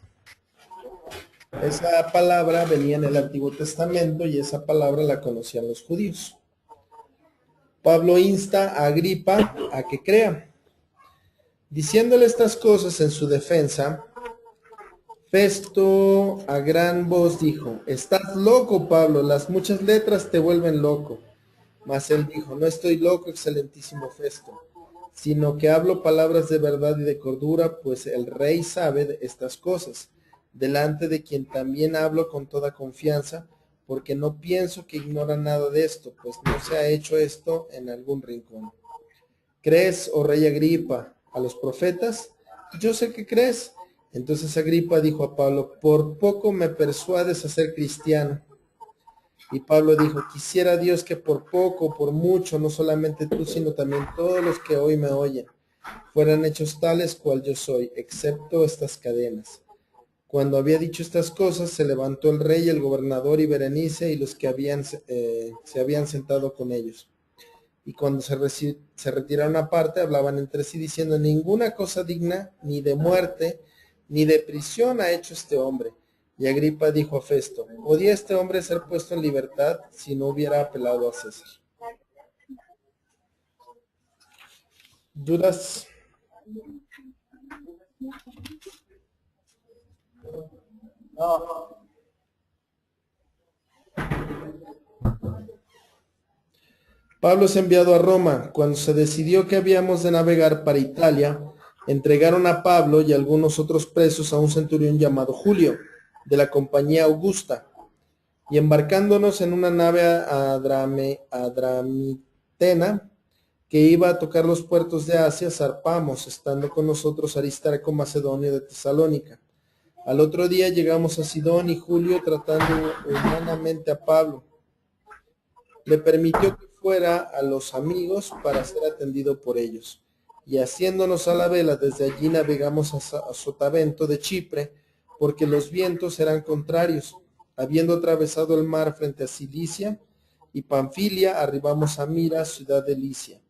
Esa palabra venía en el Antiguo Testamento y esa palabra la conocían los judíos. Pablo insta a Agripa a que crea. Diciéndole estas cosas en su defensa, Festo a gran voz dijo: estás loco, Pablo, las muchas letras te vuelven loco. Mas él dijo: no estoy loco, excelentísimo Festo, sino que hablo palabras de verdad y de cordura, pues el rey sabe de estas cosas, delante de quien también hablo con toda confianza, porque no pienso que ignora nada de esto, pues no se ha hecho esto en algún rincón. ¿Crees, oh rey Agripa, a los profetas? Yo sé que crees. Entonces Agripa dijo a Pablo: por poco me persuades a ser cristiano. Y Pablo dijo: quisiera Dios que por poco, por mucho, no solamente tú, sino también todos los que hoy me oyen, fueran hechos tales cual yo soy, excepto estas cadenas. Cuando había dicho estas cosas, se levantó el rey, el gobernador y Berenice y los que se habían sentado con ellos. Y cuando se retiraron aparte, hablaban entre sí diciendo: ninguna cosa digna ni de muerte ni de prisión ha hecho este hombre. Y Agripa dijo a Festo: ¿podía este hombre ser puesto en libertad si no hubiera apelado a César? ¿Dudas? No. Pablo es enviado a Roma. Cuando se decidió que habíamos de navegar para Italia, entregaron a Pablo y algunos otros presos a un centurión llamado Julio, de la compañía Augusta, y embarcándonos en una nave adramitena que iba a tocar los puertos de Asia, zarpamos, estando con nosotros Aristarco Macedonio de Tesalónica. Al otro día llegamos a Sidón y Julio, tratando humanamente a Pablo, le permitió que fuera a los amigos para ser atendido por ellos. Y haciéndonos a la vela, desde allí navegamos a Sotavento de Chipre, porque los vientos eran contrarios. Habiendo atravesado el mar frente a Cilicia y Panfilia, arribamos a Mira, ciudad de Licia.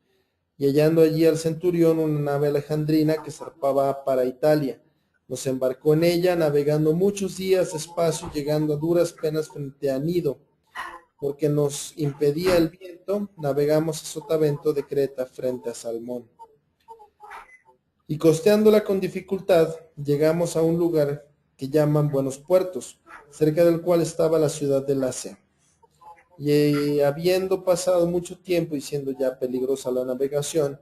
Y hallando allí al centurión, una nave alejandrina que zarpaba para Italia, nos embarcó en ella, navegando muchos días despacio, llegando a duras penas frente a Nido, porque nos impedía el viento. Navegamos a Sotavento de Creta frente a Salmón. Y costeándola con dificultad, llegamos a un lugar que llaman Buenos Puertos, cerca del cual estaba la ciudad de Lasea. Y habiendo pasado mucho tiempo y siendo ya peligrosa la navegación,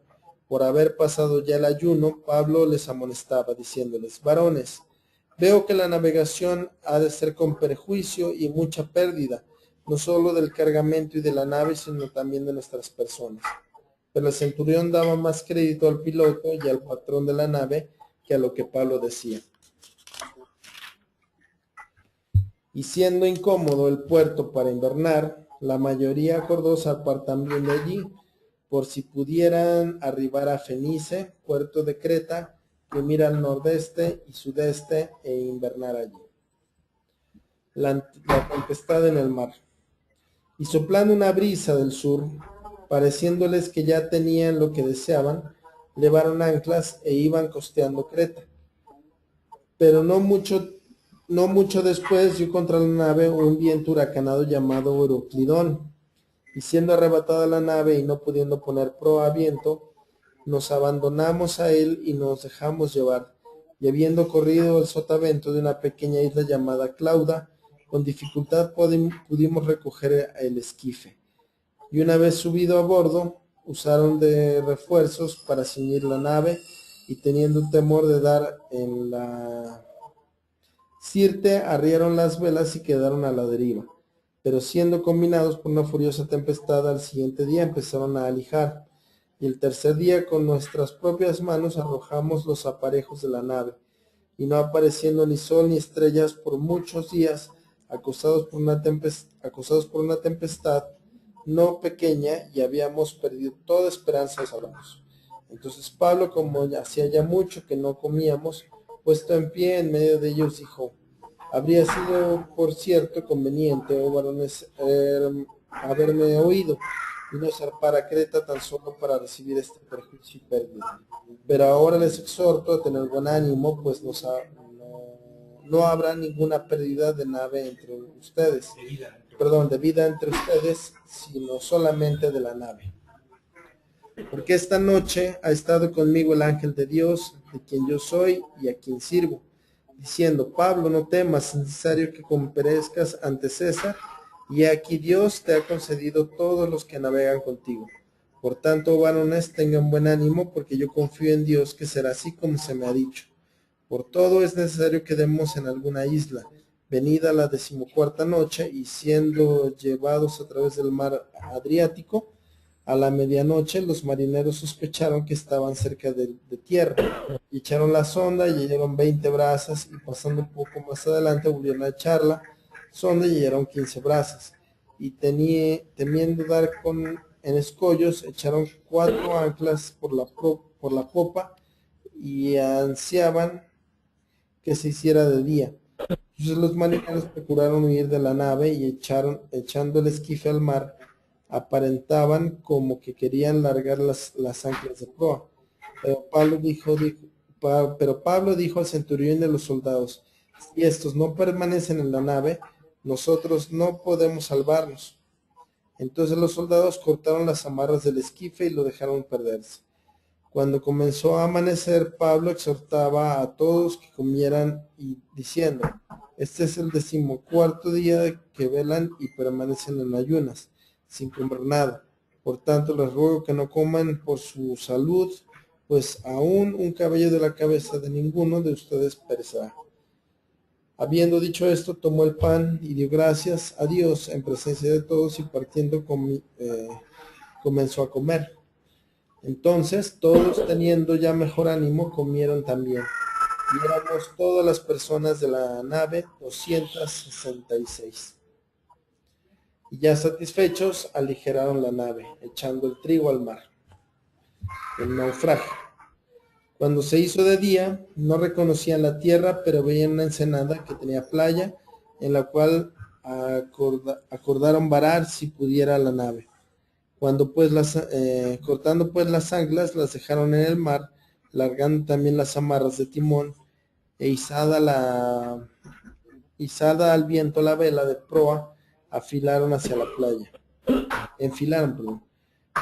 por haber pasado ya el ayuno, Pablo les amonestaba, diciéndoles: varones, veo que la navegación ha de ser con perjuicio y mucha pérdida, no solo del cargamento y de la nave, sino también de nuestras personas. Pero el centurión daba más crédito al piloto y al patrón de la nave que a lo que Pablo decía. Y siendo incómodo el puerto para invernar, la mayoría acordó zarpar también de allí, por si pudieran arribar a Fenice, puerto de Creta, que mira al nordeste y sudeste, e invernar allí. La tempestad en el mar. Y soplando una brisa del sur, pareciéndoles que ya tenían lo que deseaban, levaron anclas e iban costeando Creta. Pero no mucho después dio contra la nave un viento huracanado llamado Euroclidón, y siendo arrebatada la nave y no pudiendo poner proa a viento, nos abandonamos a él y nos dejamos llevar, y habiendo corrido el sotavento de una pequeña isla llamada Clauda, con dificultad pudimos recoger el esquife. Y una vez subido a bordo, usaron de refuerzos para ceñir la nave, y teniendo temor de dar en la Sirte, arriaron las velas y quedaron a la deriva. Pero siendo combinados por una furiosa tempestad, al siguiente día empezaron a alijar. Y el tercer día con nuestras propias manos arrojamos los aparejos de la nave. Y no apareciendo ni sol ni estrellas por muchos días, acosados por una tempestad, no pequeña, y habíamos perdido toda esperanza de salvarnos. Entonces Pablo, como ya hacía ya mucho que no comíamos, puesto en pie en medio de ellos, dijo: habría sido, por cierto, conveniente, oh varones, haberme oído y no zarpar a Creta tan solo para recibir este perjuicio y pérdida. Pero ahora les exhorto a tener buen ánimo, pues no habrá ninguna pérdida de nave entre ustedes, de vida entre ustedes, sino solamente de la nave. Porque esta noche ha estado conmigo el ángel de Dios, de quien yo soy y a quien sirvo, diciendo: Pablo, no temas, es necesario que comparezcas ante César, y aquí Dios te ha concedido todos los que navegan contigo. Por tanto, varones, tengan buen ánimo, porque yo confío en Dios que será así como se me ha dicho. Por todo es necesario que demos en alguna isla. Venida la 14ª noche, y siendo llevados a través del mar Adriático, a la medianoche los marineros sospecharon que estaban cerca de tierra, y echaron la sonda y hallaron 20 brazas, y pasando un poco más adelante volvieron a echar la sonda y hallaron 15 brazas, y temiendo dar en escollos, echaron 4 anclas por la popa, y ansiaban que se hiciera de día. Entonces los marineros procuraron huir de la nave, y echando el esquife al mar, aparentaban como que querían largar las anclas de proa. Pero Pablo dijo al centurión de los soldados: si estos no permanecen en la nave, nosotros no podemos salvarnos. Entonces los soldados cortaron las amarras del esquife y lo dejaron perderse. Cuando comenzó a amanecer, Pablo exhortaba a todos que comieran, y diciendo: este es el 14º día que velan y permanecen en ayunas, sin comer nada. Por tanto, les ruego que no coman por su salud, pues aún un cabello de la cabeza de ninguno de ustedes perecerá. Habiendo dicho esto, tomó el pan y dio gracias a Dios en presencia de todos, y partiendo comenzó a comer. Entonces todos, teniendo ya mejor ánimo, comieron también. Y éramos todas las personas de la nave 266. Y ya satisfechos, aligeraron la nave, echando el trigo al mar. El naufragio. Cuando se hizo de día, no reconocían la tierra, pero veían una ensenada que tenía playa, en la cual acordaron varar si pudiera la nave. Cortando pues las anclas, las dejaron en el mar, largando también las amarras de timón, e izada al viento la vela de proa, enfilaron hacia la playa.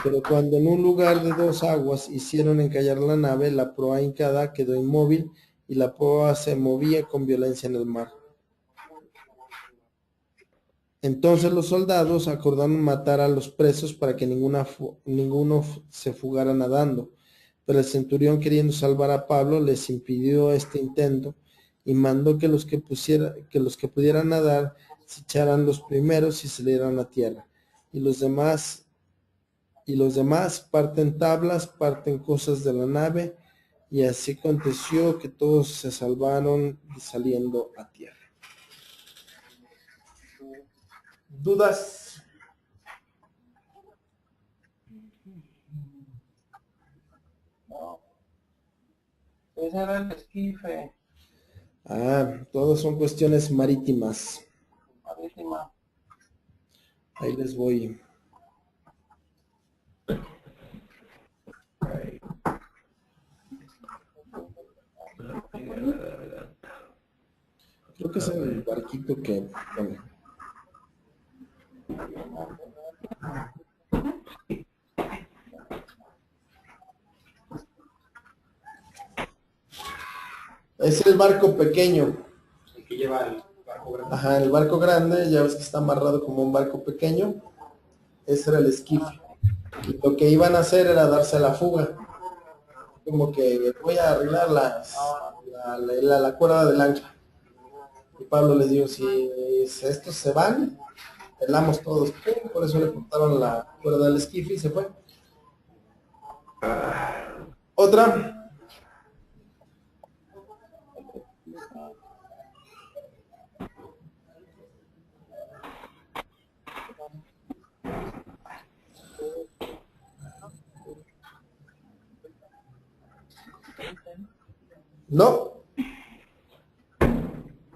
Pero cuando en un lugar de 2 aguas hicieron encallar la nave, la proa hincada quedó inmóvil, y la proa se movía con violencia en el mar. Entonces los soldados acordaron matar a los presos para que ninguno se fugara nadando. Pero el centurión, queriendo salvar a Pablo, les impidió este intento, y mandó que los que pudieran nadar se echaran los primeros y salieran a tierra. Y los demás parten tablas, parten cosas de la nave, y así aconteció que todos se salvaron saliendo a tierra. ¿Dudas? No. Ese era el esquife Todas son cuestiones marítimas. marítima. Ahí les voy. Creo que es el barquito que... Bueno. Es el barco pequeño. El que lleva el barco grande. Ajá, el barco grande, ya ves que está amarrado como un barco pequeño. Ese era el esquife. Y lo que iban a hacer era darse a la fuga. Como que voy a arreglar la cuerda del ancla. Y Pablo les dijo: si estos se van, pelamos todos. Por eso le cortaron la cuerda del esquife y se fue. Otra. ¿No?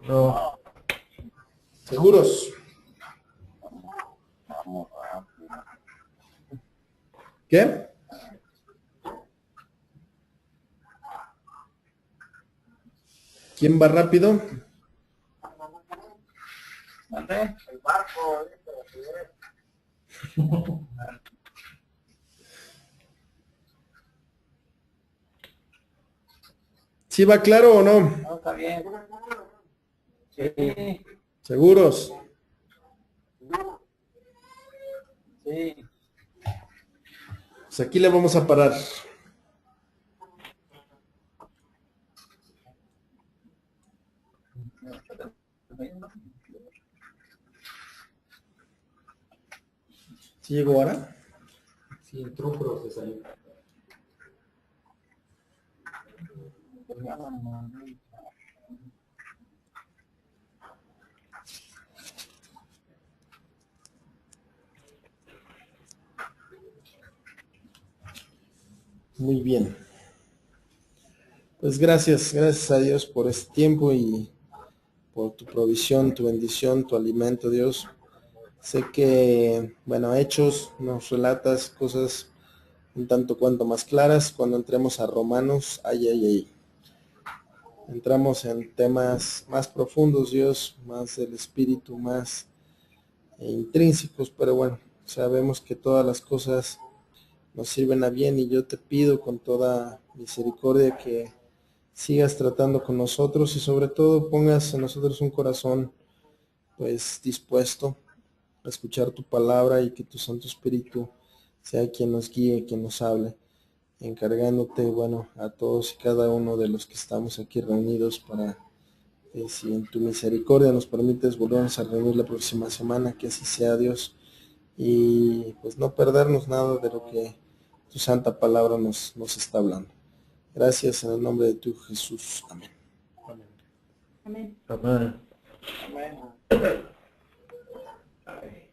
No. ¿Seguros? ¿Qué? ¿Quién va rápido? ¿Vale? El barco. ¿Sí va claro o no? No, está bien. Sí, ¿Seguros? sí. Pues aquí le vamos a parar. ¿Sí llegó ahora? Sí, entró, pero se salió. Muy bien. Pues gracias a Dios por este tiempo y por tu provisión, tu bendición, tu alimento, Dios. Sé que, bueno, Hechos nos relatas cosas un tanto cuanto más claras. Cuando entremos a Romanos, ay. Entramos en temas más profundos, Dios, más del espíritu, más intrínsecos, pero bueno, sabemos que todas las cosas nos sirven a bien y yo te pido con toda misericordia que sigas tratando con nosotros y sobre todo pongas en nosotros un corazón pues dispuesto a escuchar tu palabra y que tu Santo Espíritu sea quien nos guíe, quien nos hable, encargándote, bueno, a todos y cada uno de los que estamos aquí reunidos para que si en tu misericordia nos permites volvernos a reunir la próxima semana, que así sea, Dios, y pues no perdernos nada de lo que tu santa palabra nos está hablando. Gracias en el nombre de tu Jesús. Amén. Amén. Amén. Amén. Ay.